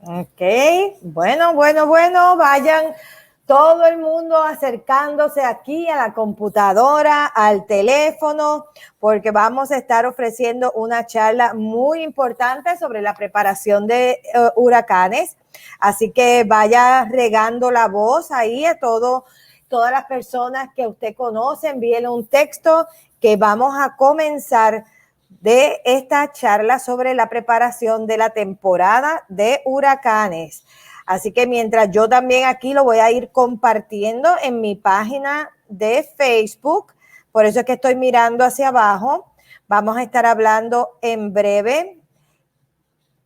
Ok, bueno, vayan todo el mundo acercándose aquí a la computadora, al teléfono, porque vamos a estar ofreciendo una charla muy importante sobre la preparación de huracanes. Así que vaya regando la voz ahí a todas las personas que usted conoce, envíenle un texto que vamos a comenzar de esta charla sobre la preparación de la temporada de huracanes. Así que mientras yo también aquí lo voy a ir compartiendo en mi página de Facebook, por eso es que estoy mirando hacia abajo. Vamos a estar hablando en breve,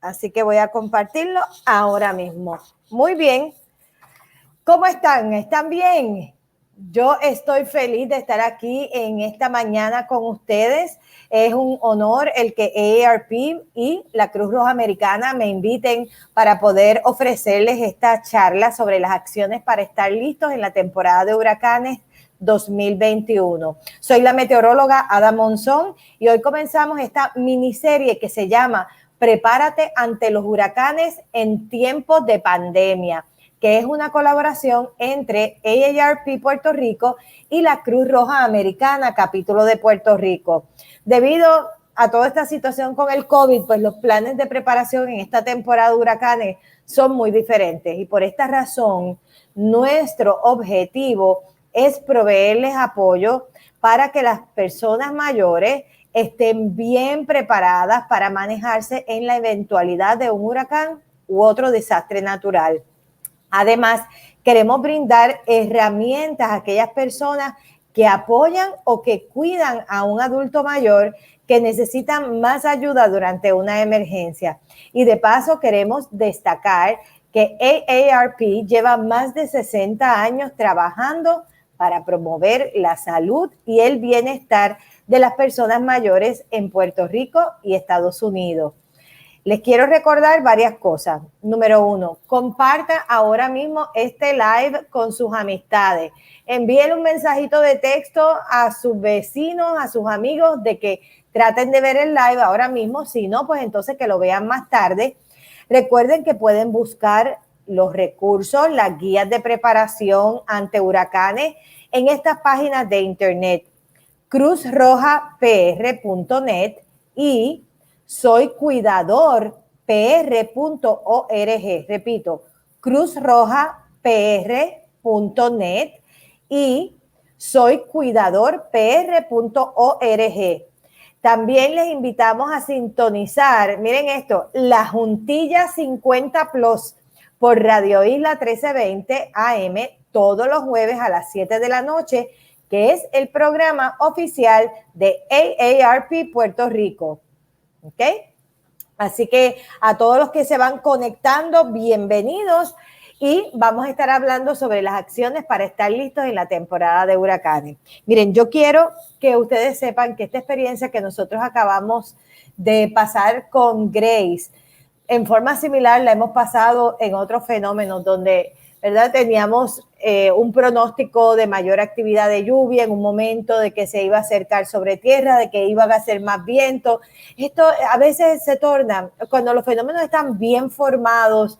así que voy a compartirlo ahora mismo. Muy bien. ¿Cómo están? ¿Están bien? Yo estoy feliz de estar aquí en esta mañana con ustedes. Es un honor el que AARP y la Cruz Roja Americana me inviten para poder ofrecerles esta charla sobre las acciones para estar listos en la temporada de huracanes 2021. Soy la meteoróloga Ada Monzón y hoy comenzamos esta miniserie que se llama Prepárate ante los huracanes en tiempos de pandemia, que es una colaboración entre AARP Puerto Rico y la Cruz Roja Americana, capítulo de Puerto Rico. Debido a toda esta situación con el COVID, pues los planes de preparación en esta temporada de huracanes son muy diferentes y por esta razón nuestro objetivo es proveerles apoyo para que las personas mayores estén bien preparadas para manejarse en la eventualidad de un huracán u otro desastre natural. Además, queremos brindar herramientas a aquellas personas que apoyan o que cuidan a un adulto mayor que necesitan más ayuda durante una emergencia. Y de paso queremos destacar que AARP lleva más de 60 años trabajando para promover la salud y el bienestar de las personas mayores en Puerto Rico y Estados Unidos. Les quiero recordar varias cosas. Número 1, comparta ahora mismo este live con sus amistades. Envíenle un mensajito de texto a sus vecinos, a sus amigos, de que traten de ver el live ahora mismo. Si no, pues entonces que lo vean más tarde. Recuerden que pueden buscar los recursos, las guías de preparación ante huracanes en estas páginas de internet, cruzrojapr.net y soycuidadorpr.org. Repito, cruzrojapr.net y soycuidadorpr.org. También les invitamos a sintonizar, miren esto, la Juntilla 50 Plus por Radio Isla 1320 AM todos los jueves a las 7 de la noche, que es el programa oficial de AARP Puerto Rico. ¿Ok? Así que a todos los que se van conectando, bienvenidos, y vamos a estar hablando sobre las acciones para estar listos en la temporada de huracanes. Miren, yo quiero que ustedes sepan que esta experiencia que nosotros acabamos de pasar con Grace, en forma similar la hemos pasado en otros fenómenos donde, ¿verdad? Teníamos un pronóstico de mayor actividad de lluvia en un momento, de que se iba a acercar sobre tierra, de que iban a hacer más viento. Esto a veces se torna, cuando los fenómenos están bien formados,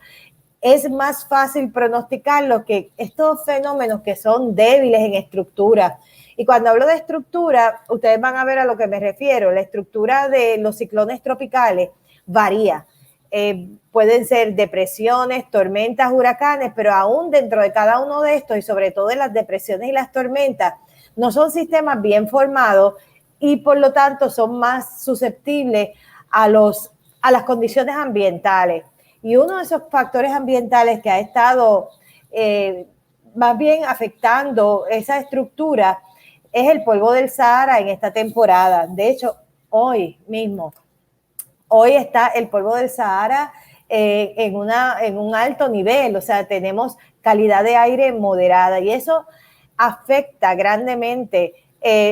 es más fácil pronosticarlo que estos fenómenos que son débiles en estructura. Y cuando hablo de estructura, ustedes van a ver a lo que me refiero. La estructura de los ciclones tropicales varía. Pueden ser depresiones, tormentas, huracanes, pero aún dentro de cada uno de estos y sobre todo en las depresiones y las tormentas, no son sistemas bien formados y por lo tanto son más susceptibles a las condiciones ambientales. Y uno de esos factores ambientales que ha estado más bien afectando esa estructura es el polvo del Sahara en esta temporada. De hecho, hoy mismo, hoy está el polvo del Sahara en un alto nivel, o sea, tenemos calidad de aire moderada y eso afecta grandemente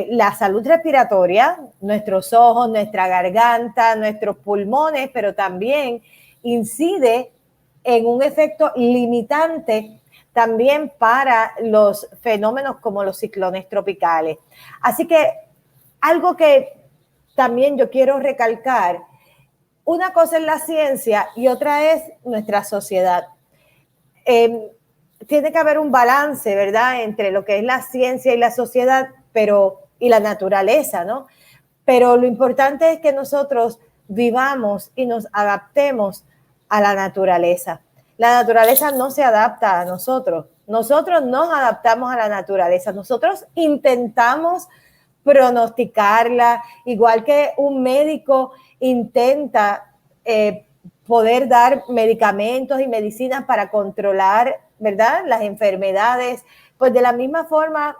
la salud respiratoria, nuestros ojos, nuestra garganta, nuestros pulmones, pero también incide en un efecto limitante también para los fenómenos como los ciclones tropicales. Así que algo que también yo quiero recalcar, una cosa es la ciencia y otra es nuestra sociedad. Tiene que haber un balance, ¿verdad?, entre lo que es la ciencia y la sociedad, y la naturaleza, ¿no? Pero lo importante es que nosotros vivamos y nos adaptemos a la naturaleza. La naturaleza no se adapta a nosotros. Nosotros nos adaptamos a la naturaleza. Nosotros intentamos pronosticarla, igual que un médico intenta poder dar medicamentos y medicinas para controlar, ¿verdad?, las enfermedades. Pues de la misma forma,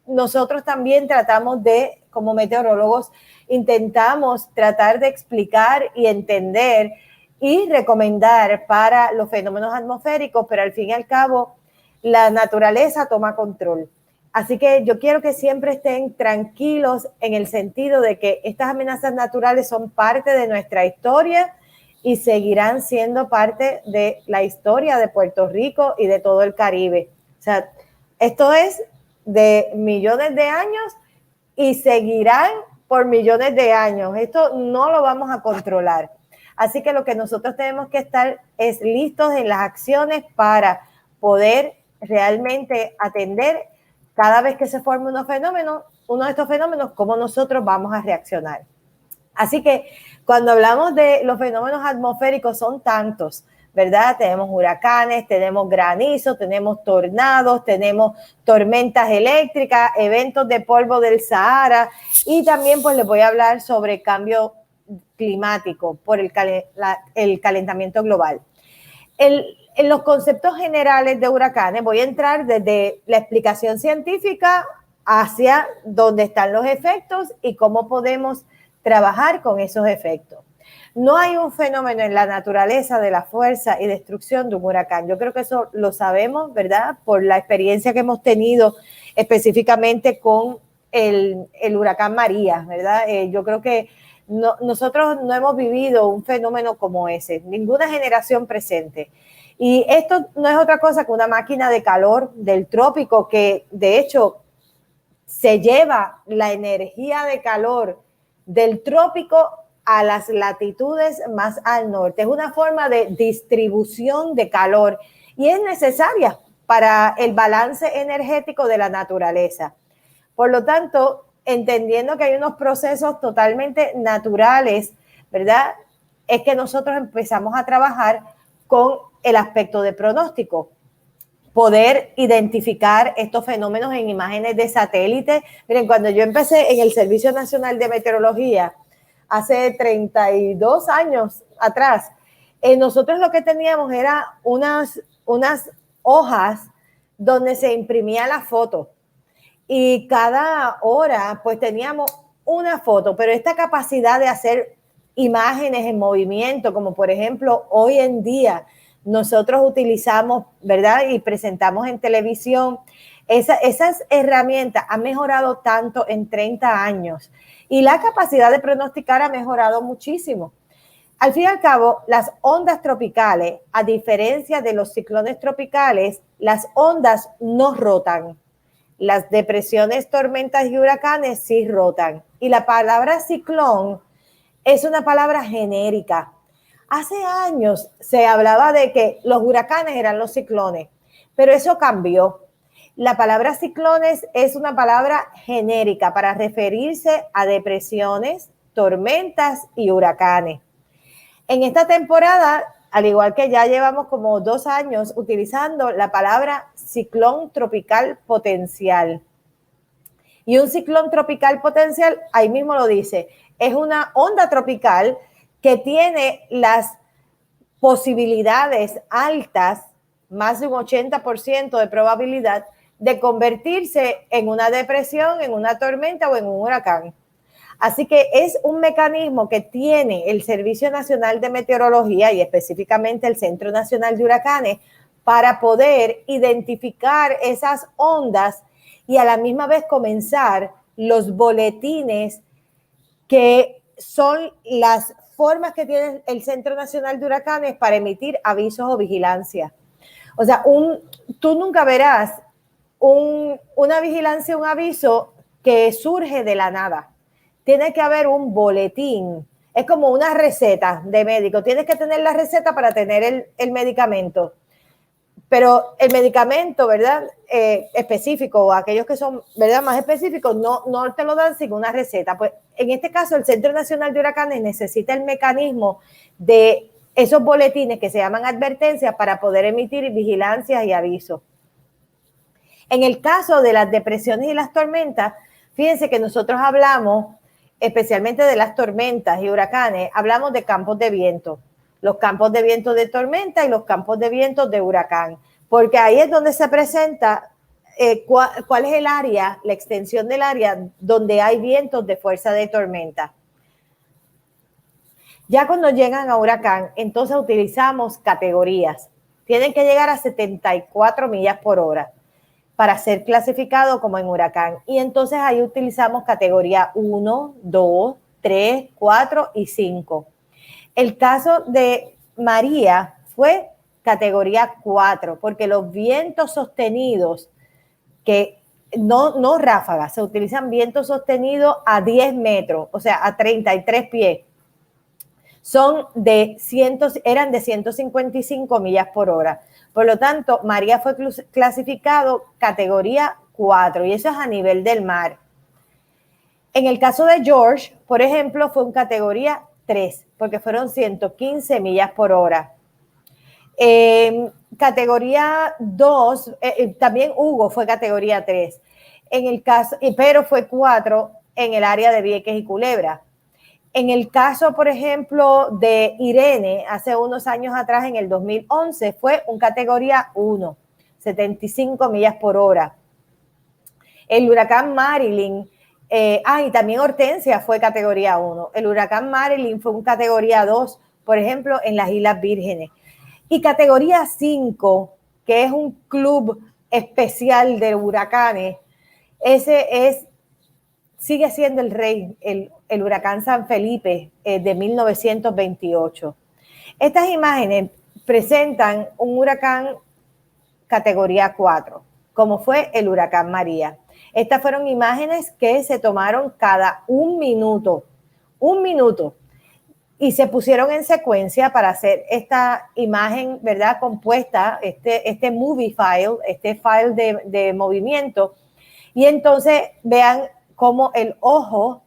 nosotros también tratamos de, como meteorólogos, intentamos tratar de explicar y entender y recomendar para los fenómenos atmosféricos, pero al fin y al cabo, la naturaleza toma control. Así que yo quiero que siempre estén tranquilos en el sentido de que estas amenazas naturales son parte de nuestra historia y seguirán siendo parte de la historia de Puerto Rico y de todo el Caribe. O sea, esto es de millones de años y seguirán por millones de años. Esto no lo vamos a controlar. Así que lo que nosotros tenemos que estar es listos en las acciones para poder realmente atender cada vez que se forme uno de estos fenómenos, cómo nosotros vamos a reaccionar. Así que cuando hablamos de los fenómenos atmosféricos son tantos, ¿verdad? Tenemos huracanes, tenemos granizo, tenemos tornados, tenemos tormentas eléctricas, eventos de polvo del Sahara y también pues les voy a hablar sobre cambio climático por el calentamiento global. En los conceptos generales de huracanes voy a entrar desde la explicación científica hacia dónde están los efectos y cómo podemos trabajar con esos efectos. No hay un fenómeno en la naturaleza de la fuerza y destrucción de un huracán. Yo creo que eso lo sabemos, ¿verdad?, por la experiencia que hemos tenido específicamente con el huracán María, ¿verdad? Yo creo que nosotros no hemos vivido un fenómeno como ese, ninguna generación presente. Y esto no es otra cosa que una máquina de calor del trópico que, de hecho, se lleva la energía de calor del trópico a las latitudes más al norte. Es una forma de distribución de calor y es necesaria para el balance energético de la naturaleza. Por lo tanto, entendiendo que hay unos procesos totalmente naturales, ¿verdad?, es que nosotros empezamos a trabajar con el aspecto de pronóstico. Poder identificar estos fenómenos en imágenes de satélite. Miren, cuando yo empecé en el Servicio Nacional de Meteorología, hace 32 años atrás, nosotros lo que teníamos era unas hojas donde se imprimía la foto y cada hora pues teníamos una foto, pero esta capacidad de hacer imágenes en movimiento, como por ejemplo hoy en día nosotros utilizamos, ¿verdad?, y presentamos en televisión, esas herramientas han mejorado tanto en 30 años y la capacidad de pronosticar ha mejorado muchísimo. Al fin y al cabo, las ondas tropicales, a diferencia de los ciclones tropicales, las ondas no rotan. Las depresiones, tormentas y huracanes sí rotan. Y la palabra ciclón es una palabra genérica. Hace años se hablaba de que los huracanes eran los ciclones, pero eso cambió. La palabra ciclones es una palabra genérica para referirse a depresiones, tormentas y huracanes. En esta temporada, al igual que ya llevamos como 2 años utilizando la palabra ciclón tropical potencial. Y un ciclón tropical potencial, ahí mismo lo dice, es una onda tropical que tiene las posibilidades altas, más de un 80% de probabilidad de convertirse en una depresión, en una tormenta o en un huracán. Así que es un mecanismo que tiene el Servicio Nacional de Meteorología y específicamente el Centro Nacional de Huracanes para poder identificar esas ondas y a la misma vez comenzar los boletines que son las formas que tiene el Centro Nacional de Huracanes para emitir avisos o vigilancia. O sea, tú nunca verás una vigilancia, un aviso que surge de la nada. Tiene que haber un boletín Es como una receta de médico. Tienes que tener la receta para tener el medicamento. Pero el medicamento, ¿verdad? Específico, o aquellos que son, ¿verdad?, más específicos, no te lo dan sin una receta. Pues en este caso, el Centro Nacional de Huracanes necesita el mecanismo de esos boletines que se llaman advertencias para poder emitir vigilancias y avisos. En el caso de las depresiones y las tormentas, fíjense que nosotros hablamos, especialmente de las tormentas y huracanes, hablamos de campos de viento. Los campos de viento de tormenta y los campos de viento de huracán, porque ahí es donde se presenta cuál es el área, la extensión del área donde hay vientos de fuerza de tormenta. Ya cuando llegan a huracán, entonces utilizamos categorías. Tienen que llegar a 74 millas por hora para ser clasificado como en huracán. Y entonces ahí utilizamos categoría 1, 2, 3, 4 y 5. El caso de María fue categoría 4, porque los vientos sostenidos, que no ráfagas, se utilizan vientos sostenidos a 10 metros, o sea, a 33 pies, eran de 155 millas por hora. Por lo tanto, María fue clasificado categoría 4, y eso es a nivel del mar. En el caso de George, por ejemplo, fue en categoría 3, porque fueron 115 millas por hora. Categoría 2, también Hugo fue categoría 3, pero fue 4 en el área de Vieques y Culebra. En el caso, por ejemplo, de Irene, hace unos años atrás, en el 2011, fue un categoría 1, 75 millas por hora. El huracán Marilyn, y también Hortensia fue categoría 1. El huracán Marilyn fue un categoría 2, por ejemplo, en las Islas Vírgenes. Y categoría 5, que es un club especial de huracanes, sigue siendo el rey, el huracán San Felipe de 1928. Estas imágenes presentan un huracán categoría 4, como fue el huracán María. Estas fueron imágenes que se tomaron cada un minuto, y se pusieron en secuencia para hacer esta imagen, ¿verdad?, compuesta, este movie file, este file de movimiento. Y entonces vean cómo el ojo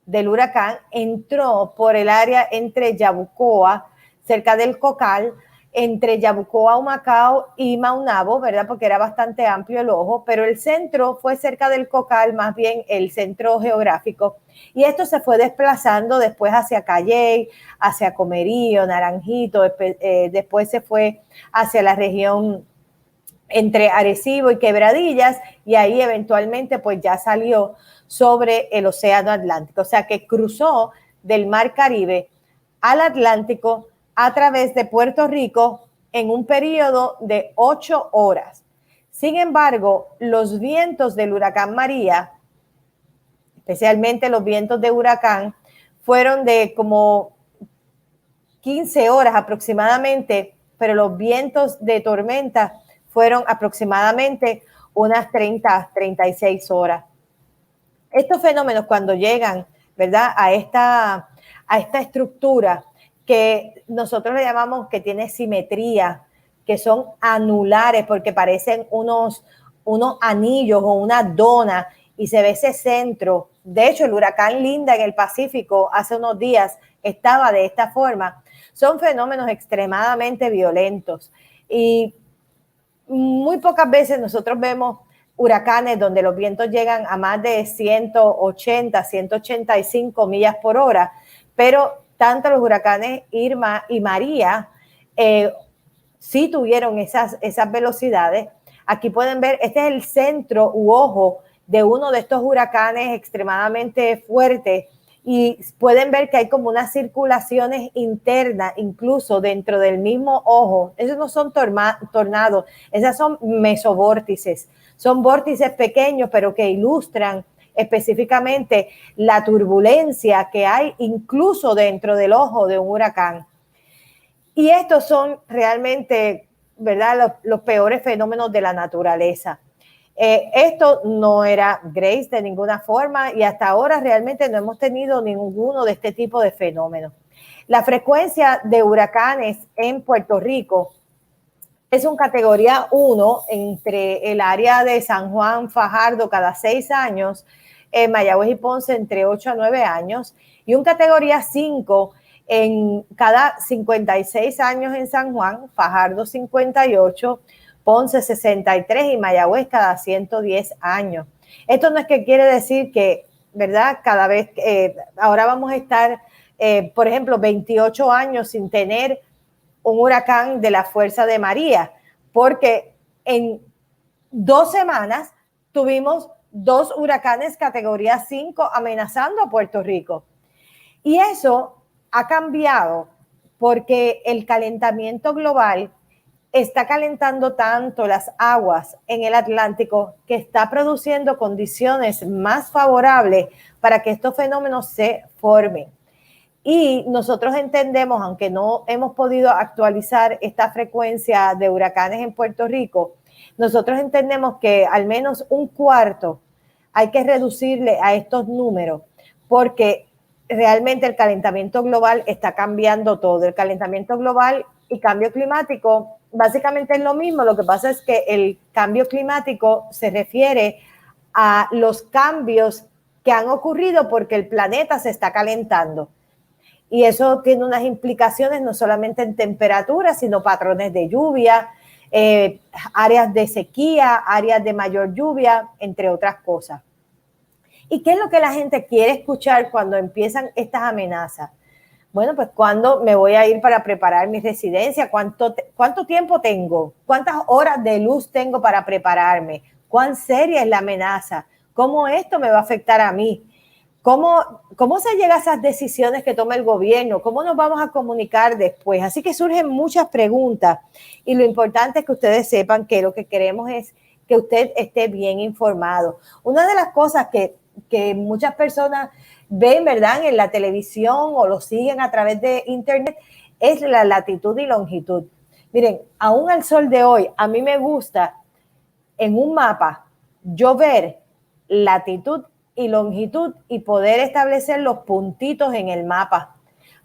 del huracán entró por el área entre Yabucoa, cerca del Cocal, entre Yabucoa, Humacao y Maunabo, ¿verdad?, porque era bastante amplio el ojo, pero el centro fue cerca del Cocal, más bien el centro geográfico, y esto se fue desplazando después hacia Calley, hacia Comerío, Naranjito, después se fue hacia la región entre Arecibo y Quebradillas, y ahí eventualmente pues ya salió sobre el océano Atlántico, o sea que cruzó del Mar Caribe al Atlántico a través de Puerto Rico en un periodo de 8 horas. Sin embargo, los vientos del huracán María, especialmente los vientos de huracán, fueron de como 15 horas aproximadamente, pero los vientos de tormenta fueron aproximadamente unas 36 horas. Estos fenómenos, cuando llegan, ¿verdad?, a esta estructura que nosotros le llamamos que tiene simetría, que son anulares porque parecen unos anillos o una dona, y se ve ese centro. De hecho, el huracán Linda en el Pacífico hace unos días estaba de esta forma. Son fenómenos extremadamente violentos, y muy pocas veces nosotros vemos huracanes donde los vientos llegan a más de 180, 185 millas por hora, pero tanto los huracanes Irma y María sí tuvieron esas velocidades. Aquí pueden ver, este es el centro u ojo de uno de estos huracanes extremadamente fuertes, y pueden ver que hay como unas circulaciones internas, incluso dentro del mismo ojo. Esos no son tornados, esas son mesobórtices. Son vórtices pequeños, pero que ilustran específicamente la turbulencia que hay incluso dentro del ojo de un huracán. Y estos son realmente, ¿verdad?, los peores fenómenos de la naturaleza. Esto no era Grace de ninguna forma y hasta ahora realmente no hemos tenido ninguno de este tipo de fenómenos. La frecuencia de huracanes en Puerto Rico es un categoría 1 entre el área de San Juan, Fajardo cada 6 años, Mayagüez y Ponce entre 8 a 9 años, y un categoría 5 en cada 56 años en San Juan, Fajardo 58, Ponce 63 y Mayagüez cada 110 años. Esto no es que quiere decir que, ¿verdad? Cada vez, ahora vamos a estar, por ejemplo, 28 años sin tener un huracán de la fuerza de María, porque en 2 semanas tuvimos 2 huracanes categoría 5 amenazando a Puerto Rico. Y eso ha cambiado porque el calentamiento global está calentando tanto las aguas en el Atlántico que está produciendo condiciones más favorables para que estos fenómenos se formen. Y nosotros entendemos, aunque no hemos podido actualizar esta frecuencia de huracanes en Puerto Rico, nosotros entendemos que al menos un cuarto hay que reducirle a estos números, porque realmente el calentamiento global está cambiando todo. El calentamiento global y cambio climático básicamente es lo mismo. Lo que pasa es que el cambio climático se refiere a los cambios que han ocurrido porque el planeta se está calentando. Y eso tiene unas implicaciones no solamente en temperatura, sino patrones de lluvia, áreas de sequía, áreas de mayor lluvia, entre otras cosas. ¿Y qué es lo que la gente quiere escuchar cuando empiezan estas amenazas? Bueno, pues cuándo me voy a ir para preparar mi residencia, cuánto tiempo tengo, cuántas horas de luz tengo para prepararme, cuán seria es la amenaza, cómo esto me va a afectar a mí. ¿Cómo se llega a esas decisiones que toma el gobierno? ¿Cómo nos vamos a comunicar después? Así que surgen muchas preguntas y lo importante es que ustedes sepan que lo que queremos es que usted esté bien informado. Una de las cosas que muchas personas ven, ¿verdad?, en la televisión o lo siguen a través de internet es la latitud y longitud. Miren, aún al sol de hoy, a mí me gusta en un mapa yo ver latitud y longitud y poder establecer los puntitos en el mapa,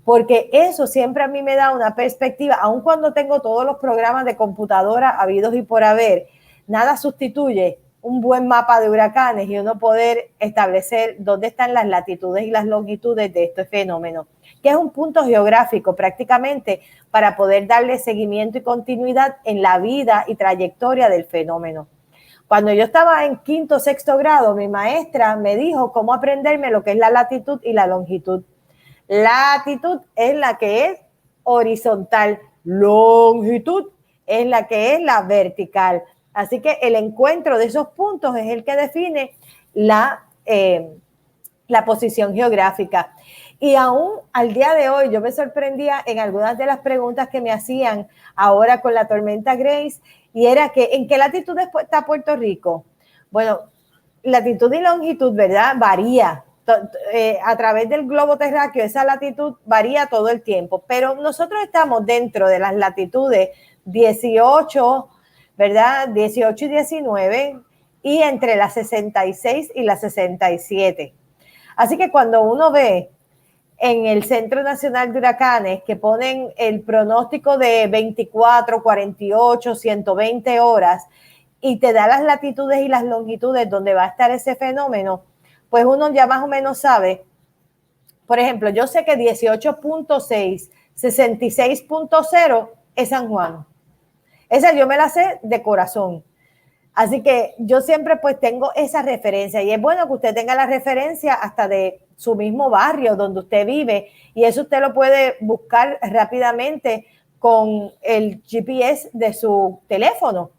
porque eso siempre a mí me da una perspectiva, aun cuando tengo todos los programas de computadora habidos y por haber, nada sustituye un buen mapa de huracanes y uno poder establecer dónde están las latitudes y las longitudes de este fenómeno, que es un punto geográfico prácticamente para poder darle seguimiento y continuidad en la vida y trayectoria del fenómeno. Cuando yo estaba en 5º, 6º grado, mi maestra me dijo cómo aprenderme lo que es la latitud y la longitud. Latitud es la que es horizontal, longitud es la que es la vertical. Así que el encuentro de esos puntos es el que define la posición geográfica. Y aún al día de hoy yo me sorprendía en algunas de las preguntas que me hacían ahora con la tormenta Grace, y era que ¿en qué latitud está Puerto Rico? Bueno, latitud y longitud, ¿verdad? Varía. A través del globo terráqueo esa latitud varía todo el tiempo, pero nosotros estamos dentro de las latitudes 18, ¿verdad? 18 y 19 y entre las 66 y las 67. Así que cuando uno ve en el Centro Nacional de Huracanes que ponen el pronóstico de 24, 48, 120 horas y te da las latitudes y las longitudes donde va a estar ese fenómeno, pues uno ya más o menos sabe. Por ejemplo, yo sé que 18.6, 66.0 es San Juan. Esa yo me la sé de corazón. Así que yo siempre pues tengo esa referencia y es bueno que usted tenga la referencia hasta de su mismo barrio donde usted vive y eso usted lo puede buscar rápidamente con el GPS de su teléfono.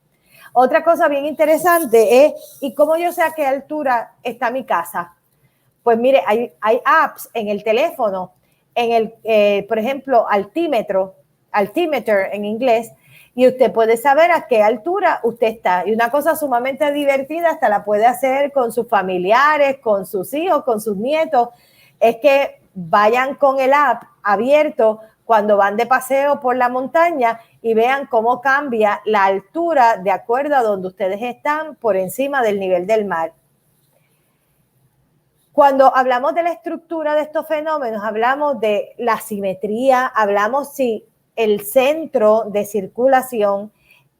Otra cosa bien interesante es, ¿y cómo yo sé a qué altura está mi casa? Pues mire, hay apps en el teléfono, en el, por ejemplo, altimeter en inglés, y usted puede saber a qué altura usted está. Y una cosa sumamente divertida, hasta la puede hacer con sus familiares, con sus hijos, con sus nietos, es que vayan con el app abierto cuando van de paseo por la montaña y vean cómo cambia la altura de acuerdo a donde ustedes están por encima del nivel del mar. Cuando hablamos de la estructura de estos fenómenos, hablamos de la simetría, hablamos si el centro de circulación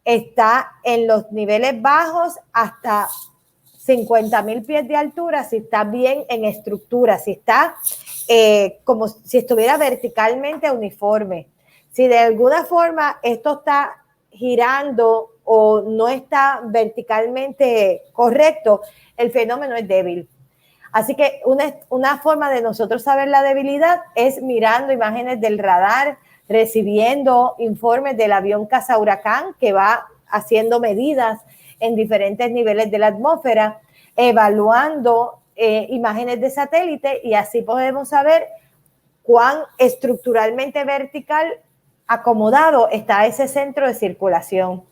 está en los niveles bajos hasta 50,000 pies de altura, si está bien en estructura, si está como si estuviera verticalmente uniforme. Si de alguna forma esto está girando o no está verticalmente correcto, el fenómeno es débil. Así que una forma de nosotros saber la debilidad es mirando imágenes del radar, recibiendo informes del avión cazahuracán que va haciendo medidas en diferentes niveles de la atmósfera, evaluando imágenes de satélite, y así podemos saber cuán estructuralmente vertical acomodado está ese centro de circulación.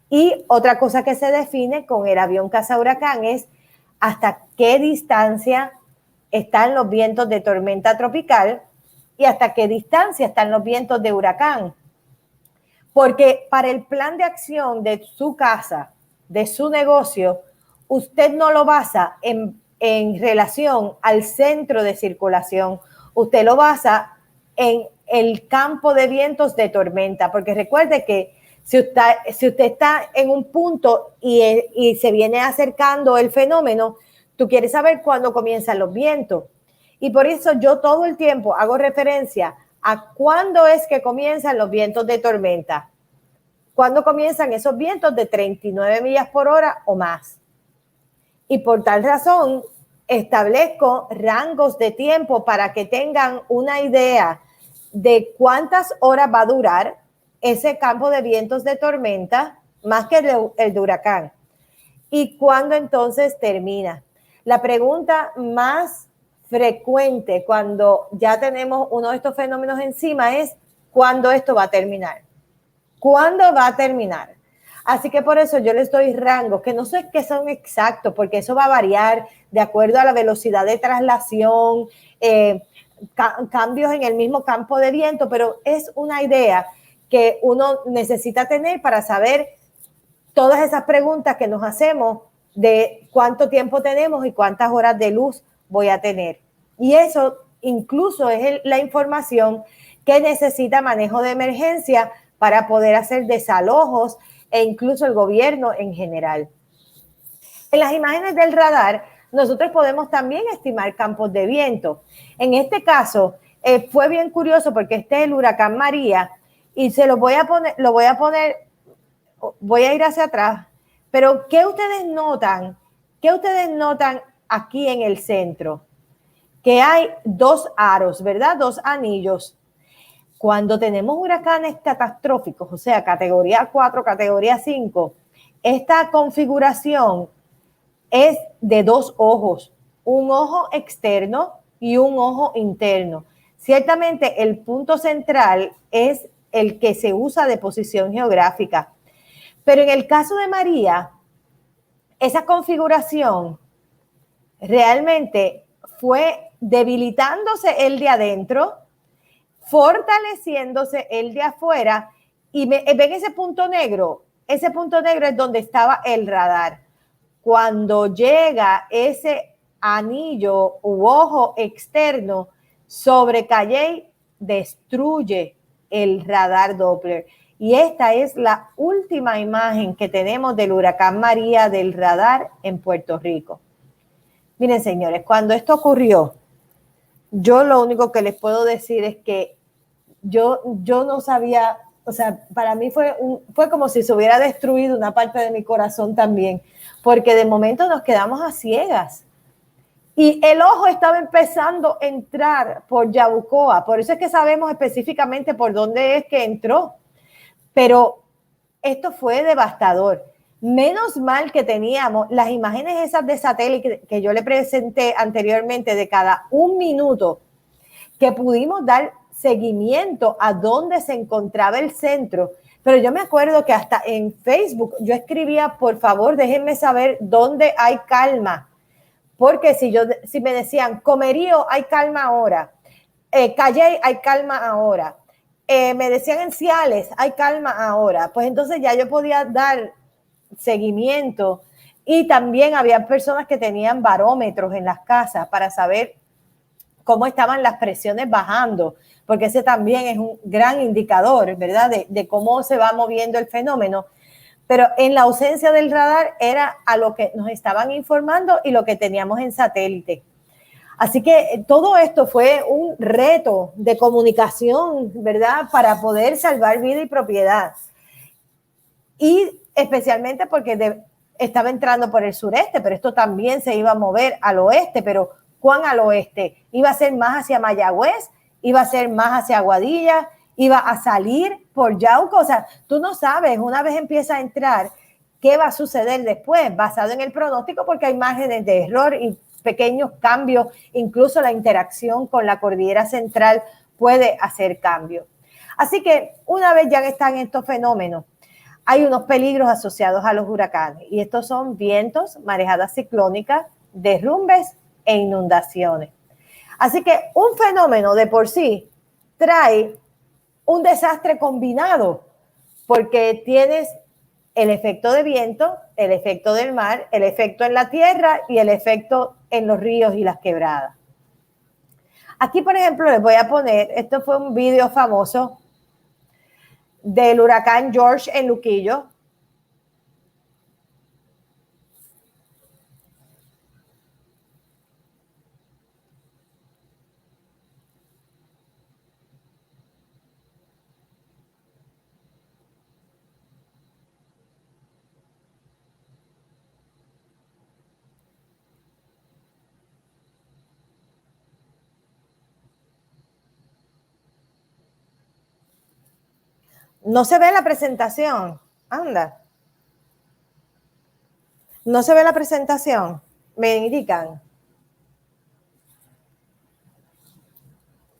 Y otra cosa que se define con el avión cazahuracán es hasta qué distancia están los vientos de tormenta tropical y hasta qué distancia están los vientos de huracán. Porque para el plan de acción de su casa, de su negocio, usted no lo basa en relación al centro de circulación, usted lo basa en el campo de vientos de tormenta, porque recuerde que si usted está en un punto y se viene acercando el fenómeno, tú quieres saber cuándo comienzan los vientos. Y por eso yo todo el tiempo hago referencia a cuándo es que comienzan los vientos de tormenta. Cuándo comienzan esos vientos de 39 millas por hora o más. Y por tal razón establezco rangos de tiempo para que tengan una idea de cuántas horas va a durar ese campo de vientos de tormenta, más que el de huracán, y cuándo entonces termina. La pregunta más frecuente cuando ya tenemos uno de estos fenómenos encima es ¿cuándo esto va a terminar? ¿Cuándo va a terminar? Así que por eso yo les doy rangos, que no sé qué son exactos, porque eso va a variar de acuerdo a la velocidad de traslación, cambios en el mismo campo de viento, pero es una idea que uno necesita tener para saber todas esas preguntas que nos hacemos de cuánto tiempo tenemos y cuántas horas de luz voy a tener. Y eso incluso es la información que necesita manejo de emergencia para poder hacer desalojos e incluso el gobierno en general. En las imágenes del radar, nosotros podemos también estimar campos de viento. En este caso, fue bien curioso porque este es el huracán María y se lo voy a poner, voy a ir hacia atrás, pero ¿qué ustedes notan? ¿Qué ustedes notan aquí en el centro? Que hay dos aros, ¿verdad? Dos anillos. Cuando tenemos huracanes catastróficos, o sea, categoría 4, categoría 5, esta configuración es de dos ojos, un ojo externo y un ojo interno. Ciertamente el punto central es el que se usa de posición geográfica, pero en el caso de María, esa configuración realmente fue debilitándose el de adentro, fortaleciéndose el de afuera, y ven ese punto negro es donde estaba el radar. Cuando llega ese anillo u ojo externo sobre Calley, destruye el radar Doppler. Y esta es la última imagen que tenemos del huracán María del radar en Puerto Rico. Miren, señores, cuando esto ocurrió, yo lo único que les puedo decir es que yo no sabía, o sea, para mí fue como si se hubiera destruido una parte de mi corazón también, porque de momento nos quedamos a ciegas. Y el ojo estaba empezando a entrar por Yabucoa, por eso es que sabemos específicamente por dónde es que entró. Pero esto fue devastador. Menos mal que teníamos las imágenes esas de satélite que yo le presenté anteriormente de cada un minuto, que pudimos dar seguimiento a dónde se encontraba el centro. Pero yo me acuerdo que hasta en Facebook yo escribía, por favor, déjenme saber dónde hay calma. Porque si me decían, Comerío, hay calma ahora. Calley, hay calma ahora. me decían en Ciales, hay calma ahora. Pues entonces ya yo podía dar seguimiento y también había personas que tenían barómetros en las casas para saber cómo estaban las presiones bajando, porque ese también es un gran indicador, ¿verdad? De cómo se va moviendo el fenómeno. Pero en la ausencia del radar era a lo que nos estaban informando y lo que teníamos en satélite. Así que todo esto fue un reto de comunicación, ¿verdad? Para poder salvar vida y propiedad. Y especialmente porque estaba entrando por el sureste, pero esto también se iba a mover al oeste, pero ¿cuán al oeste? Iba a ser más hacia Mayagüez, iba a ser más hacia Aguadilla, iba a salir por Yauco. O sea, tú no sabes, una vez empieza a entrar, qué va a suceder después, basado en el pronóstico, porque hay márgenes de error y pequeños cambios, incluso la interacción con la cordillera central puede hacer cambios. Así que una vez ya están estos fenómenos, hay unos peligros asociados a los huracanes y estos son vientos, marejadas ciclónicas, derrumbes e inundaciones. Así que un fenómeno de por sí trae un desastre combinado porque tienes el efecto de viento, el efecto del mar, el efecto en la tierra y el efecto en los ríos y las quebradas. Aquí, por ejemplo, les voy a poner, esto fue un video famoso del huracán George en Luquillo. No se ve la presentación. Anda. No se ve la presentación. Me indican.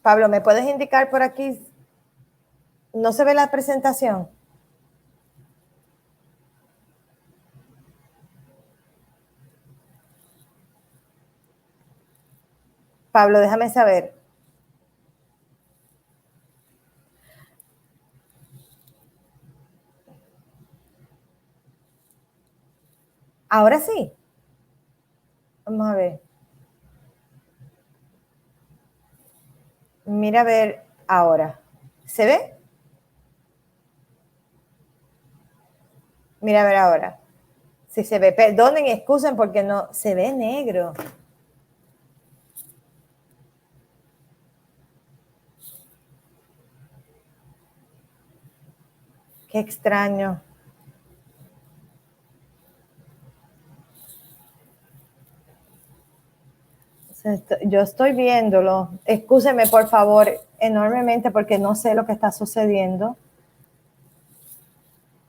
Pablo, ¿me puedes indicar por aquí? No se ve la presentación. Pablo, déjame saber. Ahora sí. Vamos a ver. Mira a ver ahora. ¿Se ve? Mira a ver ahora. Si se ve. Perdonen, excusen porque no se ve negro. Qué extraño. Yo estoy viéndolo. Excúseme, por favor, enormemente porque no sé lo que está sucediendo.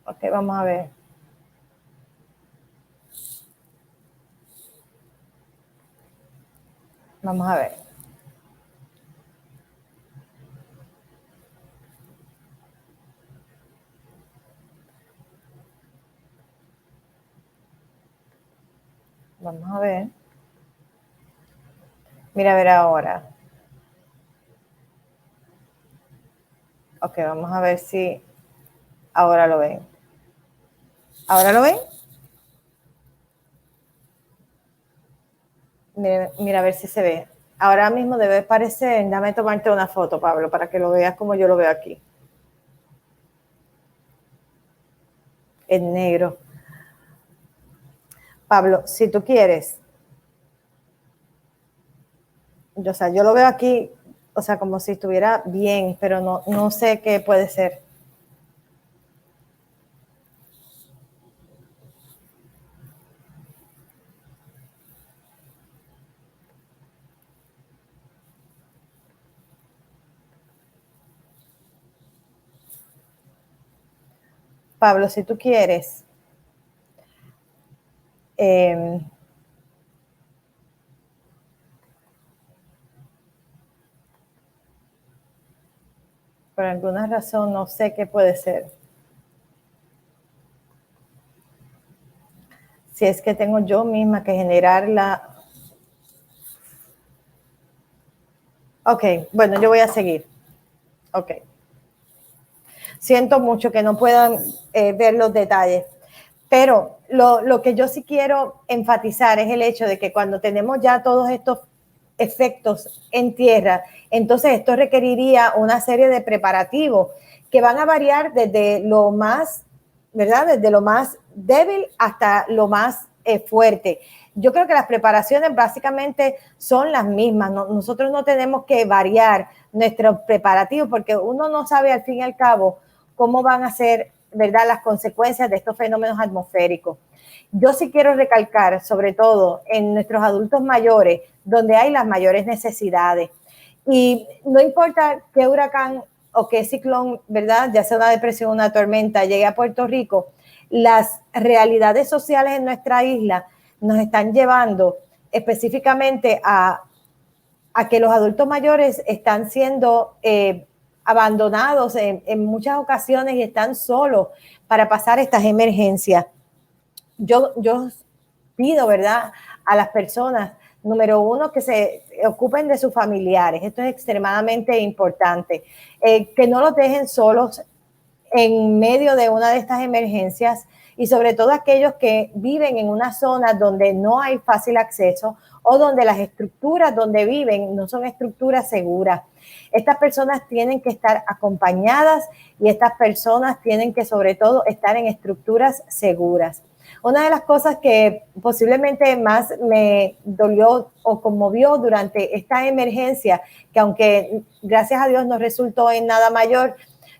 Ok, vamos a ver. Vamos a ver. Vamos a ver. Mira a ver ahora. Ok, vamos a ver si ahora lo ven. ¿Ahora lo ven? Mira a ver si se ve. Ahora mismo debe parecer, dame tomarte una foto, Pablo, para que lo veas como yo lo veo aquí. En negro. Pablo, si tú quieres, o sea, yo lo veo aquí, o sea, como si estuviera bien, pero no sé qué puede ser. Pablo, si tú quieres, por alguna razón no sé qué puede ser. Si es que tengo yo misma que generar la... Ok, bueno, yo voy a seguir. Ok. siento mucho que no puedan ver los detalles. Pero lo que yo sí quiero enfatizar es el hecho de que cuando tenemos ya todos estos efectos en tierra, entonces esto requeriría una serie de preparativos que van a variar desde lo más, ¿verdad? Desde lo más débil hasta lo más fuerte. Yo creo que las preparaciones básicamente son las mismas. Nosotros no tenemos que variar nuestros preparativos porque uno no sabe al fin y al cabo cómo van a ser, ¿verdad?, las consecuencias de estos fenómenos atmosféricos. Yo sí quiero recalcar, sobre todo en nuestros adultos mayores, donde hay las mayores necesidades. Y no importa qué huracán o qué ciclón, ¿verdad?, ya sea una depresión o una tormenta, llegue a Puerto Rico, las realidades sociales en nuestra isla nos están llevando específicamente a que los adultos mayores están siendo abandonados en muchas ocasiones y están solos para pasar estas emergencias. Yo pido, ¿verdad?, a las personas, número uno, que se ocupen de sus familiares. Esto es extremadamente importante. Que no los dejen solos en medio de una de estas emergencias y sobre todo aquellos que viven en una zona donde no hay fácil acceso o donde las estructuras donde viven no son estructuras seguras. Estas personas tienen que estar acompañadas y estas personas tienen que sobre todo estar en estructuras seguras. Una de las cosas que posiblemente más me dolió o conmovió durante esta emergencia, que aunque gracias a Dios no resultó en nada mayor,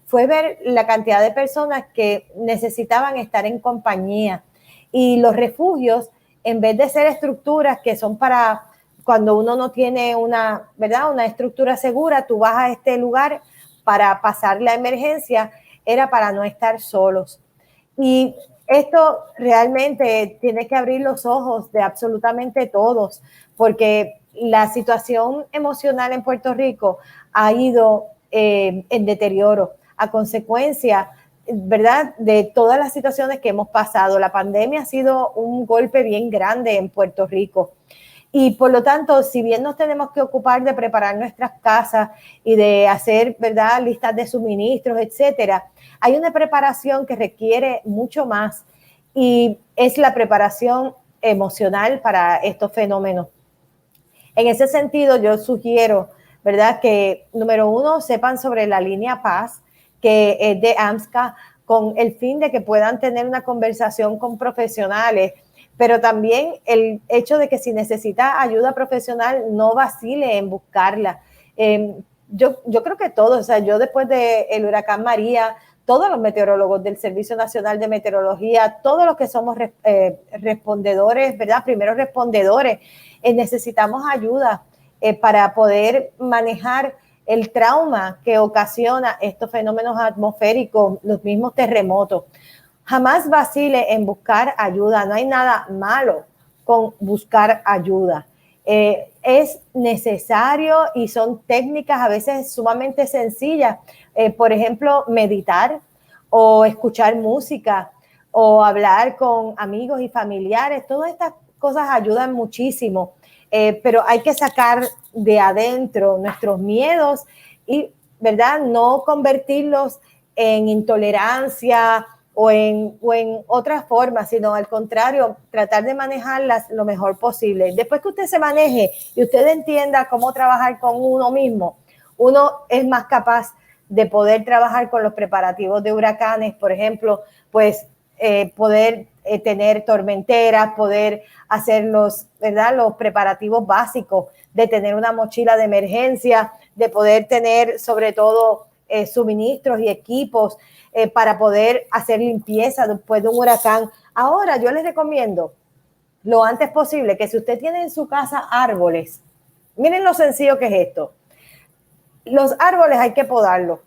fue ver la cantidad de personas que necesitaban estar en compañía. Y los refugios, en vez de ser estructuras que son para cuando uno no tiene una, ¿verdad?, una estructura segura, tú vas a este lugar para pasar la emergencia, era para no estar solos. Y esto realmente tiene que abrir los ojos de absolutamente todos, porque la situación emocional en Puerto Rico ha ido en deterioro a consecuencia, ¿verdad?, de todas las situaciones que hemos pasado. La pandemia ha sido un golpe bien grande en Puerto Rico. Y por lo tanto, si bien nos tenemos que ocupar de preparar nuestras casas y de hacer, ¿verdad?, listas de suministros, etcétera, hay una preparación que requiere mucho más y es la preparación emocional para estos fenómenos. En ese sentido, yo sugiero, ¿verdad?, que número uno, sepan sobre la línea Paz, que es de AMSCA, con el fin de que puedan tener una conversación con profesionales, pero también el hecho de que si necesita ayuda profesional, no vacile en buscarla. Yo creo que todos, o sea, yo después del huracán María, todos los meteorólogos del Servicio Nacional de Meteorología, todos los que somos respondedores, ¿verdad?, primeros respondedores, necesitamos ayuda para poder manejar el trauma que ocasiona estos fenómenos atmosféricos, los mismos terremotos. Jamás vacile en buscar ayuda, no hay nada malo con buscar ayuda. Es necesario y son técnicas a veces sumamente sencillas, por ejemplo, meditar o escuchar música o hablar con amigos y familiares, todas estas cosas ayudan muchísimo, pero hay que sacar de adentro nuestros miedos y, ¿verdad?, no convertirlos en intolerancia o en otras formas, sino al contrario, tratar de manejarlas lo mejor posible. Después que usted se maneje y usted entienda cómo trabajar con uno mismo, uno es más capaz de poder trabajar con los preparativos de huracanes, por ejemplo, pues poder tener tormenteras, poder hacer ¿verdad?, los preparativos básicos de tener una mochila de emergencia, de poder tener sobre todo suministros y equipos para poder hacer limpieza después de un huracán. Ahora yo les recomiendo lo antes posible que si usted tiene en su casa árboles, miren lo sencillo que es esto. Los árboles hay que podarlos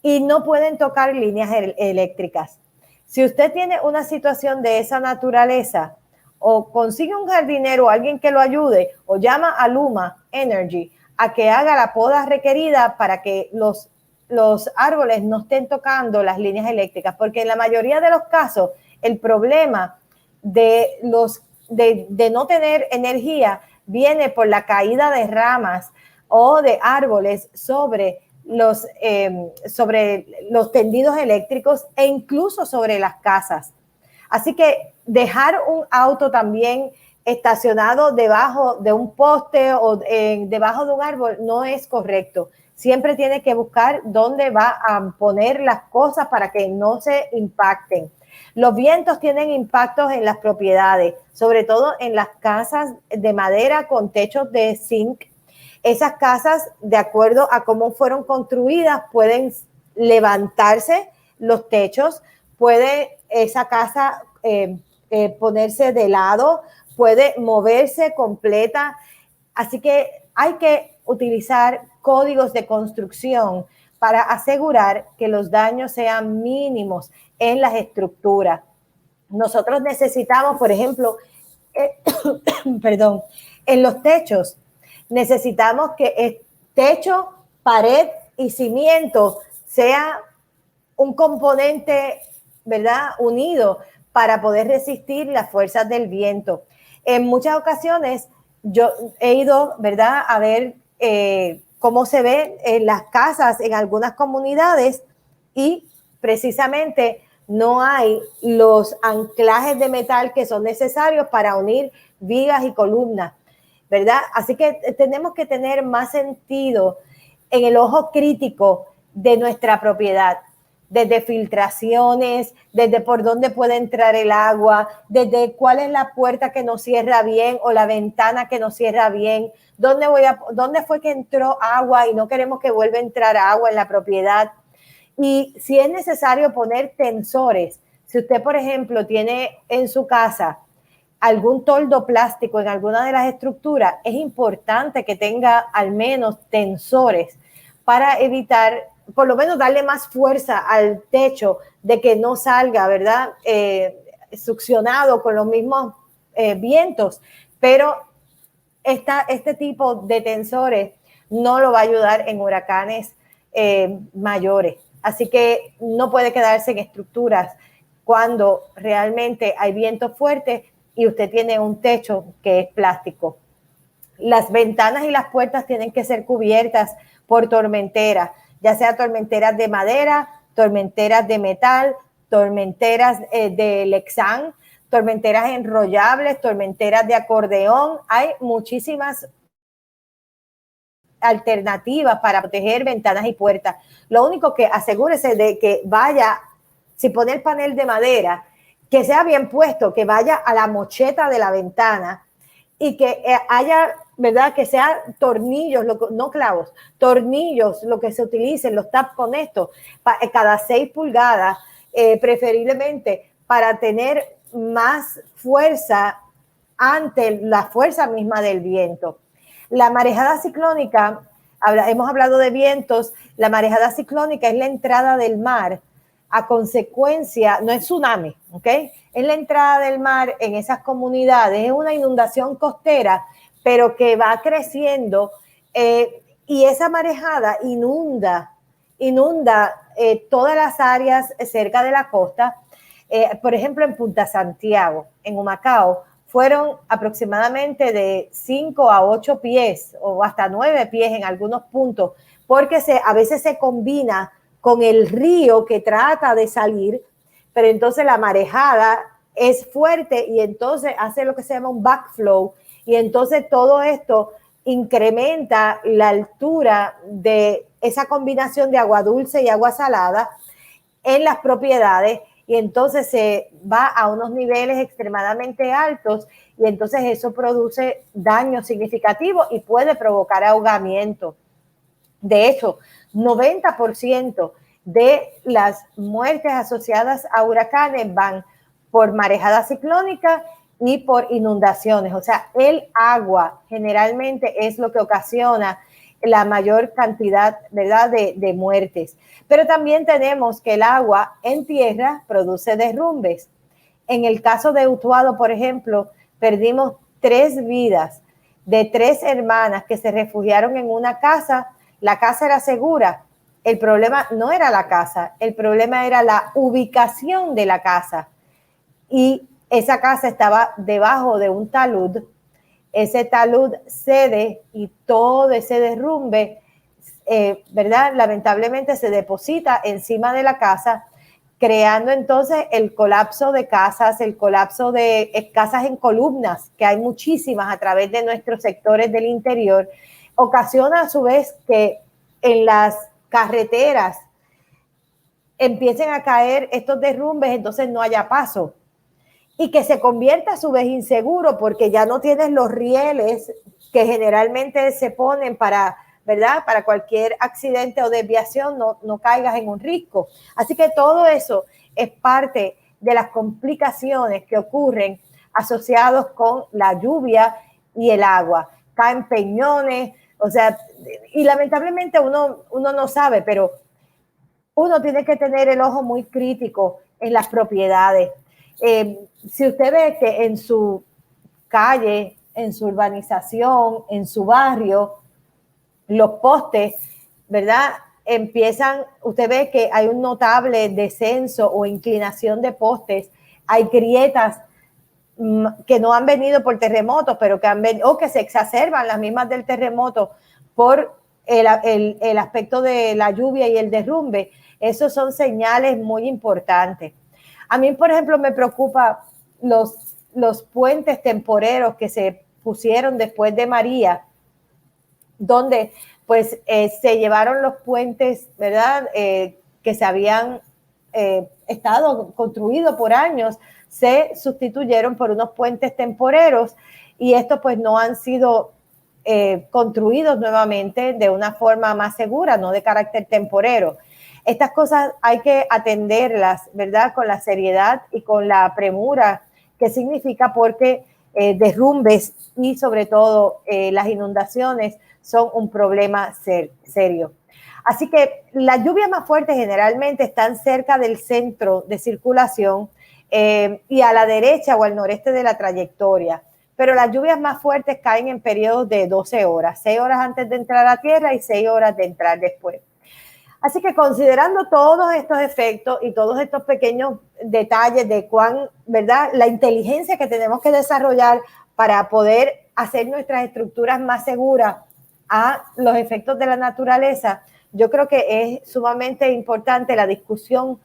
y no pueden tocar líneas eléctricas. Si usted tiene una situación de esa naturaleza, o consigue un jardinero o alguien que lo ayude, o llama a Luma Energy a que haga la poda requerida para que los árboles no estén tocando las líneas eléctricas, porque en la mayoría de los casos el problema de no tener energía viene por la caída de ramas o de árboles sobre sobre los tendidos eléctricos e incluso sobre las casas. Así que dejar un auto también estacionado debajo de un poste o debajo de un árbol no es correcto. Siempre tiene que buscar dónde va a poner las cosas para que no se impacten. Los vientos tienen impactos en las propiedades, sobre todo en las casas de madera con techos de zinc. Esas casas, de acuerdo a cómo fueron construidas, pueden levantarse los techos, puede esa casa ponerse de lado, puede moverse completa. Así que hay que utilizar códigos de construcción para asegurar que los daños sean mínimos en las estructuras. Nosotros necesitamos, por ejemplo, perdón, en los techos, necesitamos que el techo, pared y cimiento sea un componente, ¿verdad?, unido para poder resistir las fuerzas del viento. En muchas ocasiones yo he ido, ¿verdad?, a ver cómo se ve en las casas en algunas comunidades y precisamente no hay los anclajes de metal que son necesarios para unir vigas y columnas, ¿verdad? Así que tenemos que tener más sentido en el ojo crítico de nuestra propiedad, desde filtraciones, desde por dónde puede entrar el agua, desde cuál es la puerta que nos cierra bien o la ventana que nos cierra bien, dónde fue que entró agua y no queremos que vuelva a entrar agua en la propiedad. Y si es necesario poner tensores, si usted, por ejemplo, tiene en su casa algún toldo plástico en alguna de las estructuras, es importante que tenga al menos tensores para evitar, por lo menos darle más fuerza al techo de que no salga, ¿verdad? Succionado con los mismos vientos, pero este tipo de tensores no lo va a ayudar en huracanes mayores. Así que no puede quedarse en estructuras cuando realmente hay vientos fuertes y usted tiene un techo que es plástico. Las ventanas y las puertas tienen que ser cubiertas por tormenteras, ya sea tormenteras de madera, tormenteras de metal, tormenteras de Lexan, tormenteras enrollables, tormenteras de acordeón. Hay muchísimas alternativas para proteger ventanas y puertas. Lo único que asegúrese de que vaya, si pone el panel de madera, que sea bien puesto, que vaya a la mocheta de la ventana y que haya, ¿verdad?, que sean tornillos, no clavos, tornillos, lo que se utilicen, los taps con esto, cada 6 pulgadas, preferiblemente para tener más fuerza ante la fuerza misma del viento. La marejada ciclónica, hemos hablado de vientos, la marejada ciclónica es la entrada del mar a consecuencia, no es tsunami, ¿ok? Es la entrada del mar en esas comunidades, es una inundación costera, pero que va creciendo y esa marejada inunda todas las áreas cerca de la costa. Por ejemplo, en Punta Santiago, en Humacao, fueron aproximadamente de 5 a 8 pies o hasta 9 pies en algunos puntos, porque a veces se combina con el río que trata de salir, pero entonces la marejada es fuerte y entonces hace lo que se llama un backflow y entonces todo esto incrementa la altura de esa combinación de agua dulce y agua salada en las propiedades y entonces se va a unos niveles extremadamente altos y entonces eso produce daños significativos y puede provocar ahogamiento. De hecho, 90% de las muertes asociadas a huracanes van por marejada ciclónica y por inundaciones. O sea, el agua generalmente es lo que ocasiona la mayor cantidad, ¿verdad?, de muertes. Pero también tenemos que el agua en tierra produce derrumbes. En el caso de Utuado, por ejemplo, perdimos 3 vidas de 3 hermanas que se refugiaron en una casa. La casa era segura. El problema no era la casa, el problema era la ubicación de la casa. Y esa casa estaba debajo de un talud. Ese talud cede y todo ese derrumbe ¿verdad? Lamentablemente se deposita encima de la casa, creando entonces el colapso de casas, el colapso de casas en columnas, que hay muchísimas a través de nuestros sectores del interior. Ocasiona a su vez que en las carreteras empiecen a caer estos derrumbes, entonces no haya paso. Y que se convierta a su vez inseguro porque ya no tienes los rieles que generalmente se ponen para, ¿verdad? Para cualquier accidente o desviación no caigas en un risco. Así que todo eso es parte de las complicaciones que ocurren asociados con la lluvia y el agua. Caen peñones, o sea, y lamentablemente uno no sabe, pero uno tiene que tener el ojo muy crítico en las propiedades. Si usted ve que en su calle, en su urbanización, en su barrio, los postes, ¿verdad? Usted ve que hay un notable descenso o inclinación de postes, hay grietas que no han venido por terremotos, pero que han venido, o que se exacerban las mismas del terremoto por el aspecto de la lluvia y el derrumbe. Esos son señales muy importantes. A mí, por ejemplo, me preocupa los puentes temporeros que se pusieron después de María, donde pues se llevaron los puentes, ¿verdad? Que se habían estado construidos por años, se sustituyeron por unos puentes temporeros y estos pues no han sido construidos nuevamente de una forma más segura, no de carácter temporero. Estas cosas hay que atenderlas, ¿verdad? Con la seriedad y con la premura que significa, porque derrumbes y sobre todo las inundaciones son un problema serio. Así que las lluvias más fuertes generalmente están cerca del centro de circulación y a la derecha o al noreste de la trayectoria. Pero las lluvias más fuertes caen en periodos de 12 horas, 6 horas antes de entrar a tierra y 6 horas de entrar después. Así que considerando todos estos efectos y todos estos pequeños detalles de ¿verdad? La inteligencia que tenemos que desarrollar para poder hacer nuestras estructuras más seguras a los efectos de la naturaleza, yo creo que es sumamente importante la discusión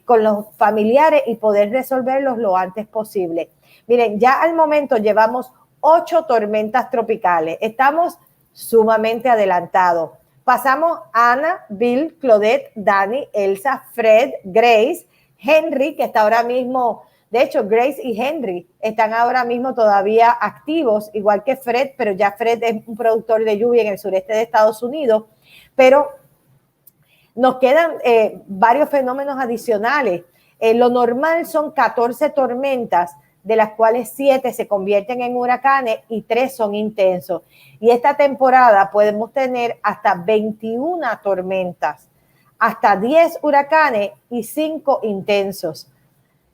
con los familiares y poder resolverlos lo antes posible. Miren, ya al momento llevamos 8 tormentas tropicales. Estamos sumamente adelantados. Pasamos Ana, Bill, Claudette, Dani, Elsa, Fred, Grace, Henry, que está ahora mismo, de hecho, Grace y Henry están ahora mismo todavía activos, igual que Fred, pero ya Fred es un productor de lluvia en el sureste de Estados Unidos, pero nos quedan varios fenómenos adicionales. Lo normal son 14 tormentas, de las cuales 7 se convierten en huracanes y 3 son intensos. Y esta temporada podemos tener hasta 21 tormentas, hasta 10 huracanes y 5 intensos,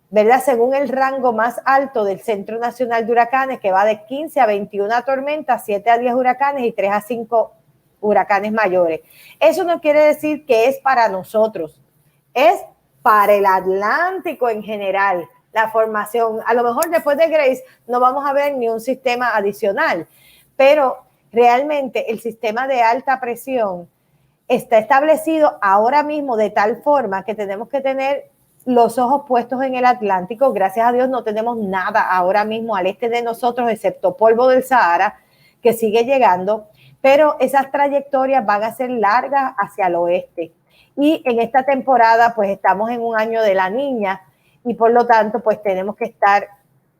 ¿verdad? Según el rango más alto del Centro Nacional de Huracanes, que va de 15 a 21 tormentas, 7 a 10 huracanes y 3 a 5 huracanes mayores. Eso no quiere decir que es para nosotros, es para el Atlántico en general. La formación, a lo mejor después de Grace no vamos a ver ni un sistema adicional, pero realmente el sistema de alta presión está establecido ahora mismo de tal forma que tenemos que tener los ojos puestos en el Atlántico. Gracias a Dios no tenemos nada ahora mismo al este de nosotros, excepto polvo del Sahara, que sigue llegando, pero esas trayectorias van a ser largas hacia el oeste. Y en esta temporada, pues estamos en un año de la Niña, y por lo tanto, pues tenemos que estar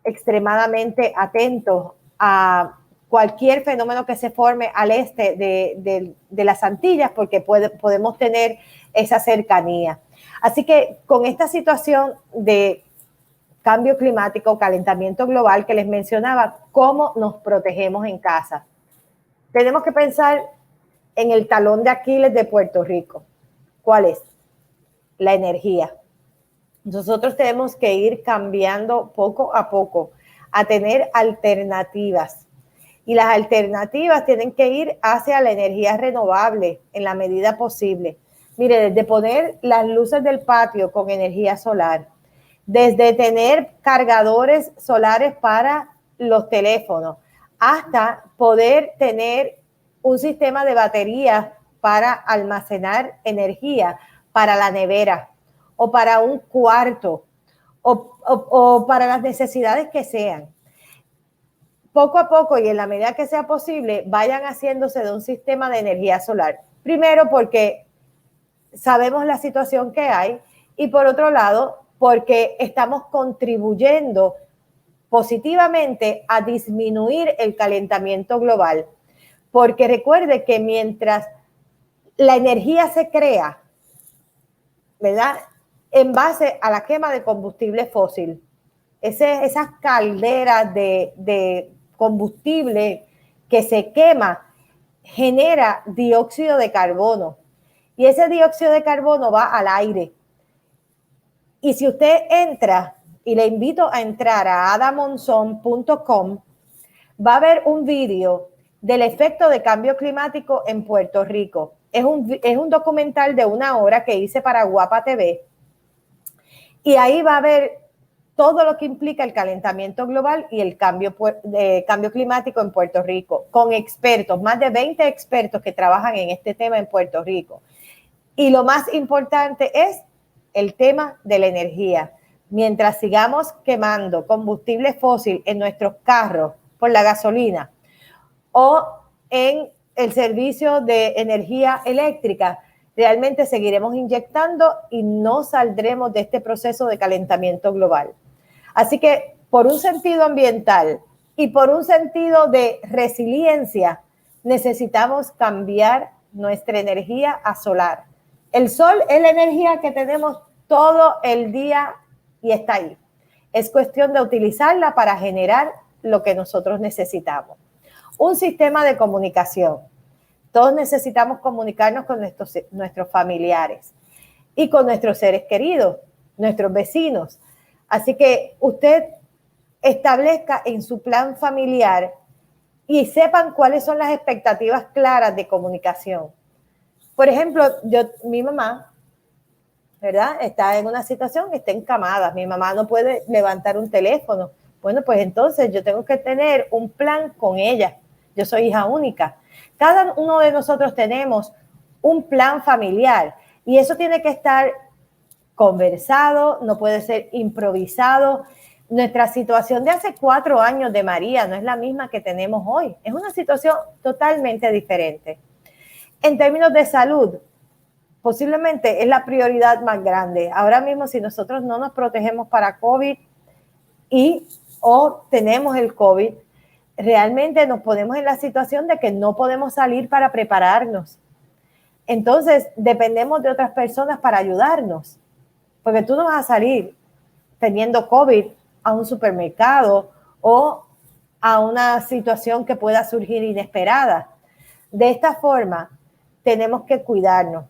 extremadamente atentos a cualquier fenómeno que se forme al este de las Antillas, porque podemos tener esa cercanía. Así que con esta situación de cambio climático, calentamiento global que les mencionaba, ¿cómo nos protegemos en casa? Tenemos que pensar en el talón de Aquiles de Puerto Rico. ¿Cuál es? La energía. Nosotros tenemos que ir cambiando poco a poco a tener alternativas. Y las alternativas tienen que ir hacia la energía renovable en la medida posible. Mire, desde poner las luces del patio con energía solar, desde tener cargadores solares para los teléfonos, hasta poder tener un sistema de baterías para almacenar energía para la nevera o para un cuarto o para las necesidades que sean. Poco a poco y en la medida que sea posible, vayan haciéndose de un sistema de energía solar. Primero porque sabemos la situación que hay y por otro lado porque estamos contribuyendo positivamente a disminuir el calentamiento global. Porque recuerde que mientras la energía se crea, ¿verdad?, en base a la quema de combustible fósil, esas calderas de combustible que se quema genera dióxido de carbono y ese dióxido de carbono va al aire. Y si usted entra, y le invito a entrar a adamonzon.com, va a ver un vídeo del efecto de cambio climático en Puerto Rico. Es un documental de 1 hora que hice para Guapa TV y ahí va a ver todo lo que implica el calentamiento global y el cambio climático en Puerto Rico, con expertos, más de 20 expertos que trabajan en este tema en Puerto Rico. Y lo más importante es el tema de la energía. Mientras sigamos quemando combustible fósil en nuestros carros por la gasolina o en el servicio de energía eléctrica, realmente seguiremos inyectando y no saldremos de este proceso de calentamiento global. Así que por un sentido ambiental y por un sentido de resiliencia, necesitamos cambiar nuestra energía a solar. El sol es la energía que tenemos todo el día y está ahí. Es cuestión de utilizarla para generar lo que nosotros necesitamos. Un sistema de comunicación. Todos necesitamos comunicarnos con nuestros familiares y con nuestros seres queridos, nuestros vecinos. Así que usted establezca en su plan familiar y sepan cuáles son las expectativas claras de comunicación. Por ejemplo, mi mamá, ¿verdad?, está en una situación que está encamada. Mi mamá no puede levantar un teléfono. Bueno, pues entonces yo tengo que tener un plan con ella. Yo soy hija única. Cada uno de nosotros tenemos un plan familiar y eso tiene que estar conversado, no puede ser improvisado. Nuestra situación de hace 4 años de María no es la misma que tenemos hoy. Es una situación totalmente diferente. En términos de salud, posiblemente es la prioridad más grande. Ahora mismo, si nosotros no nos protegemos para COVID o tenemos el COVID, realmente nos ponemos en la situación de que no podemos salir para prepararnos. Entonces, dependemos de otras personas para ayudarnos. Porque tú no vas a salir teniendo COVID a un supermercado o a una situación que pueda surgir inesperada. De esta forma, tenemos que cuidarnos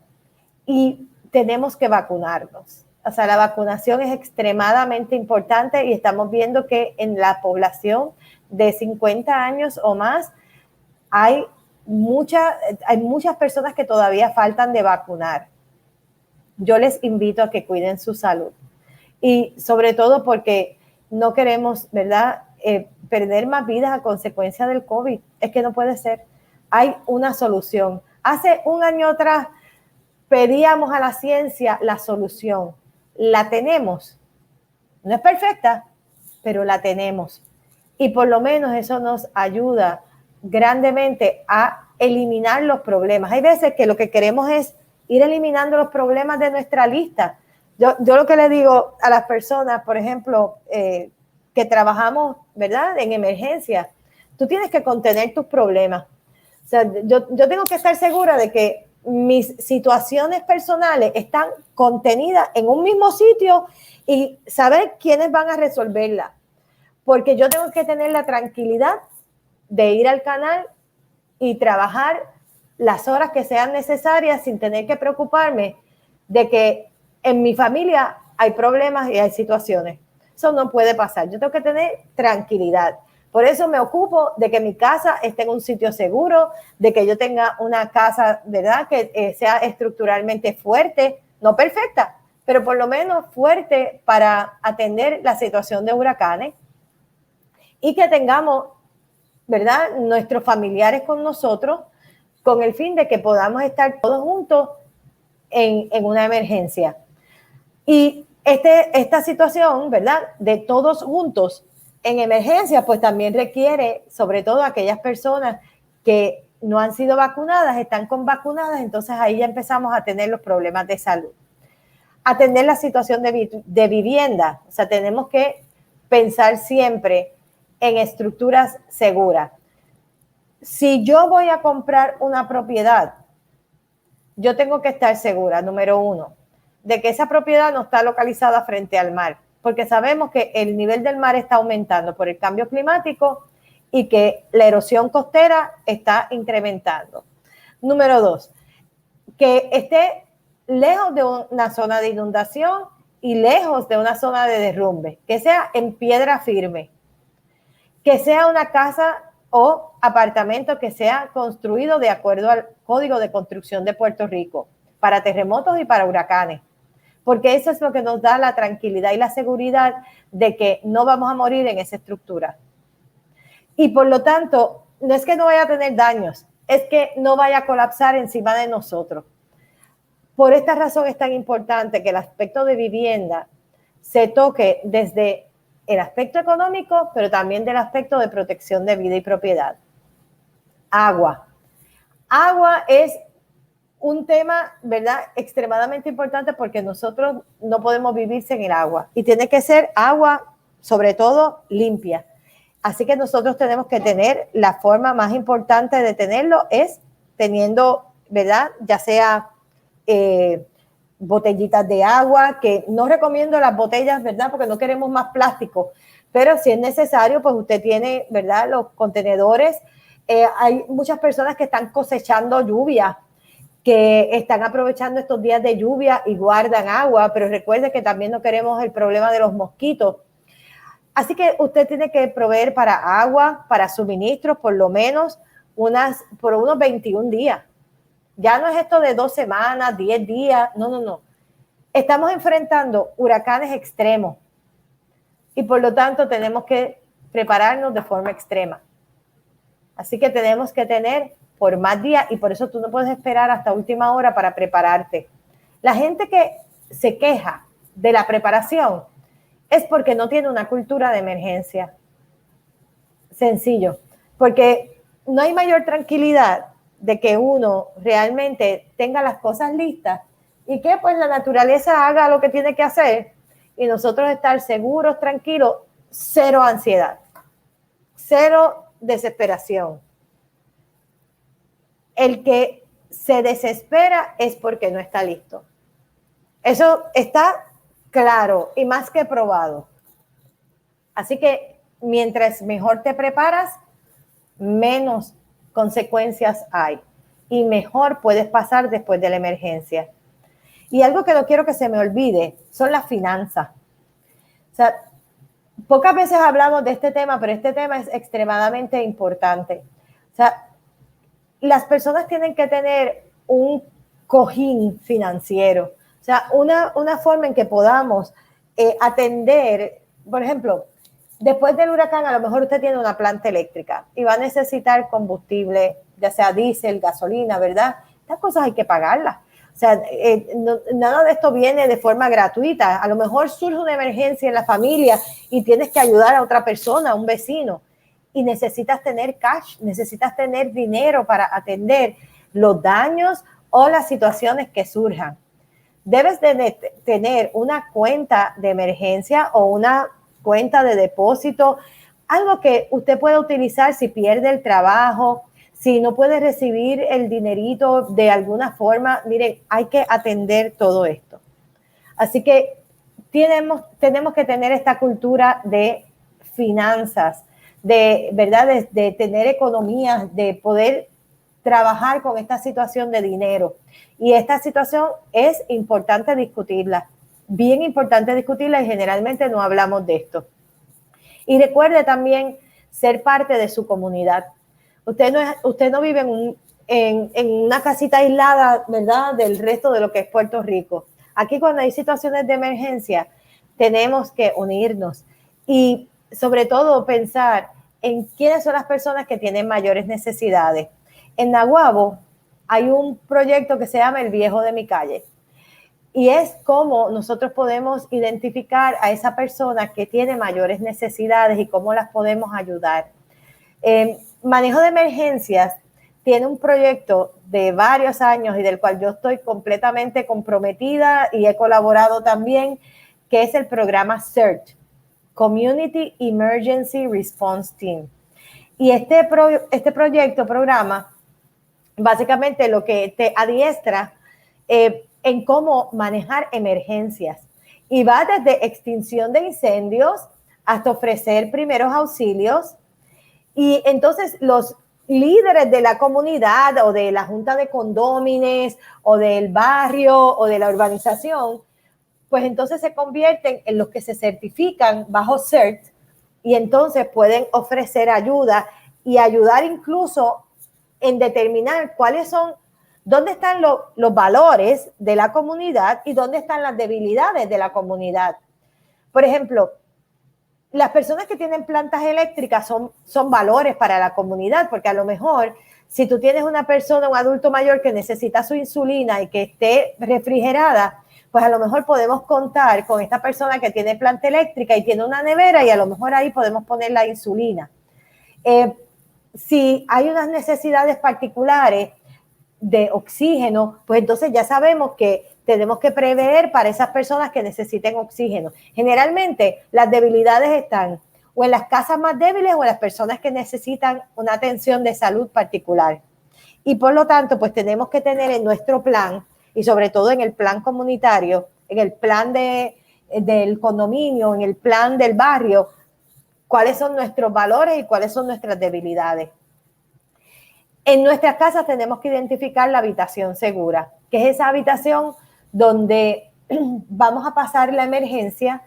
y tenemos que vacunarnos. O sea, la vacunación es extremadamente importante y estamos viendo que en la población de 50 años o más hay muchas personas que todavía faltan de vacunar. Yo les invito a que cuiden su salud y sobre todo porque no queremos, ¿verdad?, perder más vidas a consecuencia del COVID. Es que no puede ser. Hay una solución. Hace 1 año atrás pedíamos a la ciencia la solución. La tenemos. No es perfecta, pero la tenemos. Y por lo menos eso nos ayuda grandemente a eliminar los problemas. Hay veces que lo que queremos es ir eliminando los problemas de nuestra lista. Yo lo que le digo a las personas, por ejemplo, que trabajamos, ¿verdad?, en emergencia, tú tienes que contener tus problemas. O sea, yo tengo que estar segura de que mis situaciones personales están contenidas en un mismo sitio y saber quiénes van a resolverla. Porque yo tengo que tener la tranquilidad de ir al canal y trabajar las horas que sean necesarias sin tener que preocuparme de que en mi familia hay problemas y hay situaciones. Eso no puede pasar. Yo tengo que tener tranquilidad. Por eso me ocupo de que mi casa esté en un sitio seguro, de que yo tenga una casa, ¿verdad?, que sea estructuralmente fuerte, no perfecta, pero por lo menos fuerte para atender la situación de huracanes y que tengamos, ¿verdad?, nuestros familiares con nosotros con el fin de que podamos estar todos juntos en una emergencia. Y esta situación, ¿verdad?, de todos juntos en emergencia, pues también requiere, sobre todo aquellas personas que no han sido vacunadas, están con vacunadas, entonces ahí ya empezamos a tener los problemas de salud. Atender la situación de vivienda, o sea, tenemos que pensar siempre en estructuras seguras. Si yo voy a comprar una propiedad, yo tengo que estar segura, número uno, de que esa propiedad no está localizada frente al mar, porque sabemos que el nivel del mar está aumentando por el cambio climático y que la erosión costera está incrementando. Número dos, que esté lejos de una zona de inundación y lejos de una zona de derrumbe, que sea en piedra firme, que sea una casa o apartamento que sea construido de acuerdo al Código de Construcción de Puerto Rico para terremotos y para huracanes, porque eso es lo que nos da la tranquilidad y la seguridad de que no vamos a morir en esa estructura. Y por lo tanto, no es que no vaya a tener daños, es que no vaya a colapsar encima de nosotros. Por esta razón es tan importante que el aspecto de vivienda se toque desde el aspecto económico, pero también del aspecto de protección de vida y propiedad. Agua. Agua es un tema, ¿verdad?, extremadamente importante porque nosotros no podemos vivir sin el agua y tiene que ser agua, sobre todo, limpia. Así que nosotros tenemos que tener, la forma más importante de tenerlo es teniendo, ¿verdad?, ya sea botellitas de agua, que no recomiendo las botellas, ¿verdad?, porque no queremos más plástico, pero si es necesario, pues usted tiene, ¿verdad?, los contenedores. Hay muchas personas que están cosechando lluvia, que están aprovechando estos días de lluvia y guardan agua, pero recuerde que también no queremos el problema de los mosquitos. Así que usted tiene que proveer para agua, para suministros, por lo menos por unos 21 días. Ya no es esto de 2 semanas, 10 días, no. Estamos enfrentando huracanes extremos y por lo tanto tenemos que prepararnos de forma extrema. Así que tenemos que tener por más días y por eso tú no puedes esperar hasta última hora para prepararte. La gente que se queja de la preparación es porque no tiene una cultura de emergencia. Sencillo, porque no hay mayor tranquilidad de que uno realmente tenga las cosas listas y que pues la naturaleza haga lo que tiene que hacer y nosotros estar seguros, tranquilos, cero ansiedad, cero desesperación. El que se desespera es porque no está listo. Eso está claro y más que probado. Así que mientras mejor te preparas, menos consecuencias hay y mejor puedes pasar después de la emergencia. Y algo que no quiero que se me olvide son las finanzas. O sea, pocas veces hablamos de este tema, pero este tema es extremadamente importante. O sea, las personas tienen que tener un cojín financiero, o sea, una forma en que podamos atender, por ejemplo, después del huracán, a lo mejor usted tiene una planta eléctrica y va a necesitar combustible, ya sea diésel, gasolina, ¿verdad? Estas cosas hay que pagarlas. O sea, nada de esto viene de forma gratuita. A lo mejor surge una emergencia en la familia y tienes que ayudar a otra persona, a un vecino, y necesitas tener cash, necesitas tener dinero para atender los daños o las situaciones que surjan. Debes de tener una cuenta de emergencia o una cuenta de depósito, algo que usted pueda utilizar si pierde el trabajo, si no puede recibir el dinerito de alguna forma. Miren, hay que atender todo esto. Así que tenemos que tener esta cultura de finanzas, de verdad, de tener economías, de poder trabajar con esta situación de dinero. Y esta situación es importante discutirla, bien importante discutirla, y generalmente no hablamos de esto. Y recuerde también ser parte de su comunidad. Usted no vive en una casita aislada, ¿verdad?, del resto de lo que es Puerto Rico. Aquí cuando hay situaciones de emergencia tenemos que unirnos y sobre todo pensar en quiénes son las personas que tienen mayores necesidades. En Naguabo hay un proyecto que se llama El Viejo de mi Calle. Y es cómo nosotros podemos identificar a esa persona que tiene mayores necesidades y cómo las podemos ayudar. Manejo de emergencias tiene un proyecto de varios años y del cual yo estoy completamente comprometida y he colaborado también, que es el programa CERT, Community Emergency Response Team. Y este programa, básicamente lo que te adiestra en cómo manejar emergencias. Y va desde extinción de incendios hasta ofrecer primeros auxilios. Y entonces los líderes de la comunidad o de la junta de condómines o del barrio o de la urbanización, pues entonces se convierten en los que se certifican bajo CERT y entonces pueden ofrecer ayuda y ayudar incluso en determinar cuáles son, dónde están los valores de la comunidad y dónde están las debilidades de la comunidad. Por ejemplo, las personas que tienen plantas eléctricas son valores para la comunidad, porque a lo mejor si tú tienes una persona, un adulto mayor que necesita su insulina y que esté refrigerada, pues a lo mejor podemos contar con esta persona que tiene planta eléctrica y tiene una nevera y a lo mejor ahí podemos poner la insulina. Si hay unas necesidades particulares de oxígeno, pues entonces ya sabemos que tenemos que prever para esas personas que necesiten oxígeno. Generalmente las debilidades están o en las casas más débiles o en las personas que necesitan una atención de salud particular. Y por lo tanto, pues tenemos que tener en nuestro plan, y sobre todo en el plan comunitario, en el plan del condominio, en el plan del barrio, cuáles son nuestros valores y cuáles son nuestras debilidades. En nuestras casas tenemos que identificar la habitación segura, que es esa habitación donde vamos a pasar la emergencia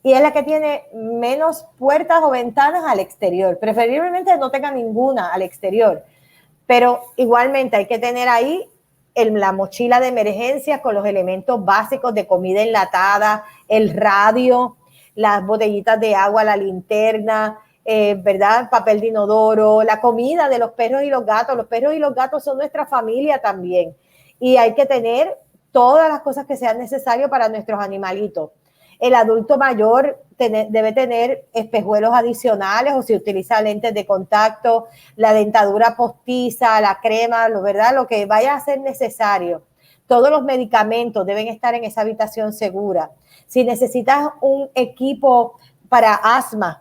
y es la que tiene menos puertas o ventanas al exterior. Preferiblemente no tenga ninguna al exterior, pero igualmente hay que tener ahí la mochila de emergencia con los elementos básicos de comida enlatada, el radio, las botellitas de agua, la linterna, ¿verdad? Papel de inodoro, la comida de los perros y los gatos. Los perros y los gatos son nuestra familia también. Y hay que tener todas las cosas que sean necesarias para nuestros animalitos. El adulto mayor debe tener espejuelos adicionales o si utiliza lentes de contacto, la dentadura postiza, la crema, ¿verdad? Lo que vaya a ser necesario. Todos los medicamentos deben estar en esa habitación segura. Si necesitas un equipo para asma,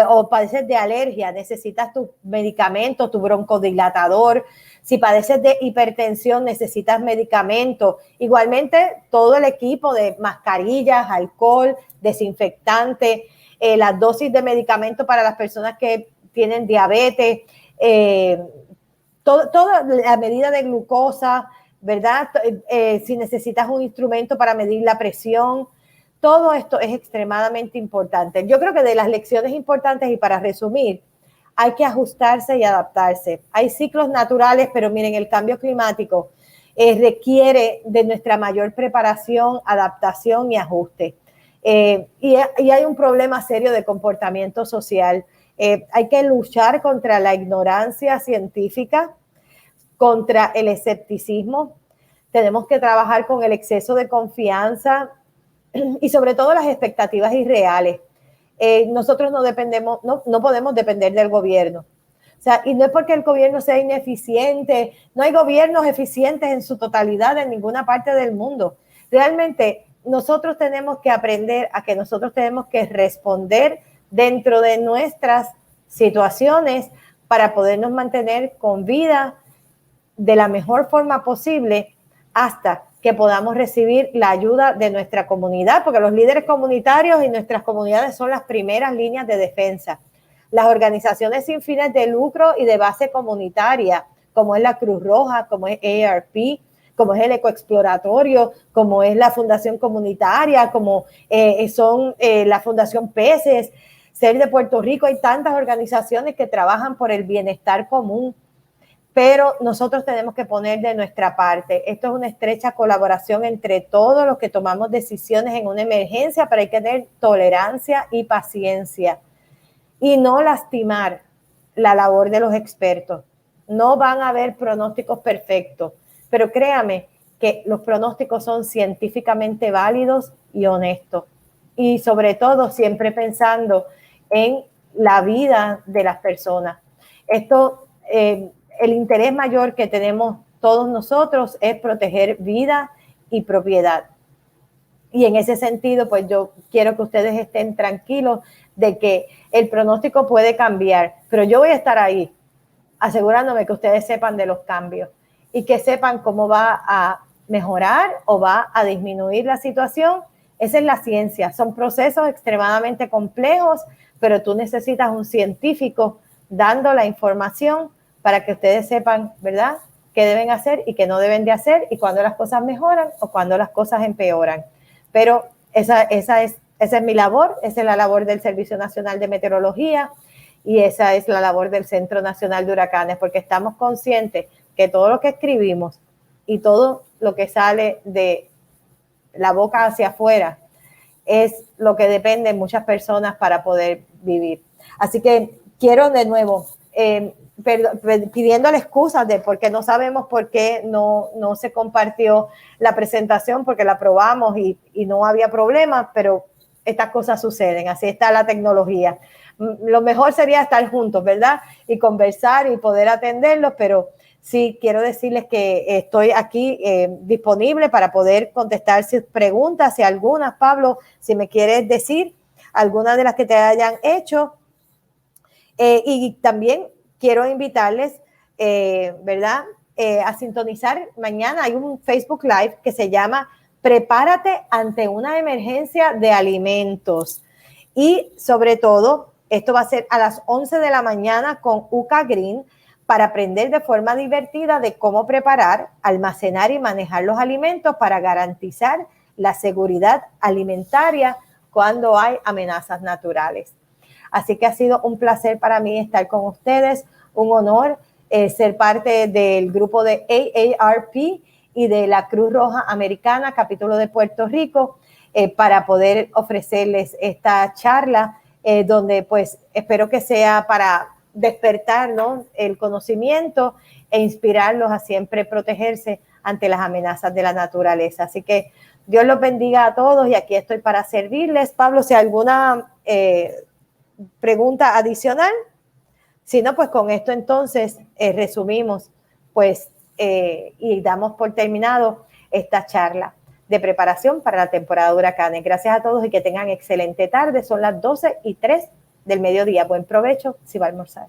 o padeces de alergia, necesitas tu medicamento, tu broncodilatador. Si padeces de hipertensión, necesitas medicamentos. Igualmente, todo el equipo de mascarillas, alcohol, desinfectante, las dosis de medicamentos para las personas que tienen diabetes, toda la medida de glucosa, ¿verdad? Si necesitas un instrumento para medir la presión. Todo esto es extremadamente importante. Yo creo que de las lecciones importantes, y para resumir, hay que ajustarse y adaptarse. Hay ciclos naturales, pero miren, el cambio climático requiere de nuestra mayor preparación, adaptación y ajuste. Y hay un problema serio de comportamiento social. Hay que luchar contra la ignorancia científica, contra el escepticismo. Tenemos que trabajar con el exceso de confianza y sobre todo las expectativas irreales. Nosotros no podemos depender del gobierno. O sea, y no es porque el gobierno sea ineficiente, no hay gobiernos eficientes en su totalidad en ninguna parte del mundo. Realmente nosotros tenemos que aprender a que nosotros tenemos que responder dentro de nuestras situaciones para podernos mantener con vida de la mejor forma posible hasta que podamos recibir la ayuda de nuestra comunidad, porque los líderes comunitarios y nuestras comunidades son las primeras líneas de defensa. Las organizaciones sin fines de lucro y de base comunitaria, como es la Cruz Roja, como es AARP, como es el Ecoexploratorio, como es la Fundación Comunitaria, como son la Fundación Peces, Ser de Puerto Rico, hay tantas organizaciones que trabajan por el bienestar común. Pero nosotros tenemos que poner de nuestra parte. Esto es una estrecha colaboración entre todos los que tomamos decisiones en una emergencia, pero hay que tener tolerancia y paciencia y no lastimar la labor de los expertos. No van a haber pronósticos perfectos, pero créame que los pronósticos son científicamente válidos y honestos. Y sobre todo siempre pensando en la vida de las personas. Esto, el interés mayor que tenemos todos nosotros es proteger vida y propiedad. Y en ese sentido, pues yo quiero que ustedes estén tranquilos de que el pronóstico puede cambiar, pero yo voy a estar ahí asegurándome que ustedes sepan de los cambios y que sepan cómo va a mejorar o va a disminuir la situación. Esa es la ciencia, son procesos extremadamente complejos, pero tú necesitas un científico dando la información para que ustedes sepan, ¿verdad?, qué deben hacer y qué no deben de hacer y cuándo las cosas mejoran o cuándo las cosas empeoran. Pero esa es mi labor, esa es la labor del Servicio Nacional de Meteorología y esa es la labor del Centro Nacional de Huracanes, porque estamos conscientes que todo lo que escribimos y todo lo que sale de la boca hacia afuera es lo que depende de muchas personas para poder vivir. Así que quiero de nuevo, pidiéndole excusas de porque no sabemos por qué no se compartió la presentación, porque la aprobamos y no había problemas, pero estas cosas suceden, así está la tecnología. Lo mejor sería estar juntos, ¿verdad? Y conversar y poder atenderlos, pero sí quiero decirles que estoy aquí disponible para poder contestar sus preguntas, si algunas, Pablo, si me quieres decir algunas de las que te hayan hecho. Y también quiero invitarles, ¿verdad?, a sintonizar mañana. Hay un Facebook Live que se llama Prepárate ante una emergencia de alimentos. Y sobre todo, esto va a ser a las 11 de la mañana con Uca Green para aprender de forma divertida de cómo preparar, almacenar y manejar los alimentos para garantizar la seguridad alimentaria cuando hay amenazas naturales. Así que ha sido un placer para mí estar con ustedes, un honor ser parte del grupo de AARP y de la Cruz Roja Americana, capítulo de Puerto Rico, para poder ofrecerles esta charla, donde pues espero que sea para despertar, ¿no?, el conocimiento e inspirarlos a siempre protegerse ante las amenazas de la naturaleza. Así que Dios los bendiga a todos y aquí estoy para servirles. Pablo, si alguna pregunta adicional, si no, pues con esto entonces resumimos pues y damos por terminado esta charla de preparación para la temporada de huracanes. Gracias a todos y que tengan excelente tarde. Son las 12:03 del mediodía. Buen provecho si va a almorzar.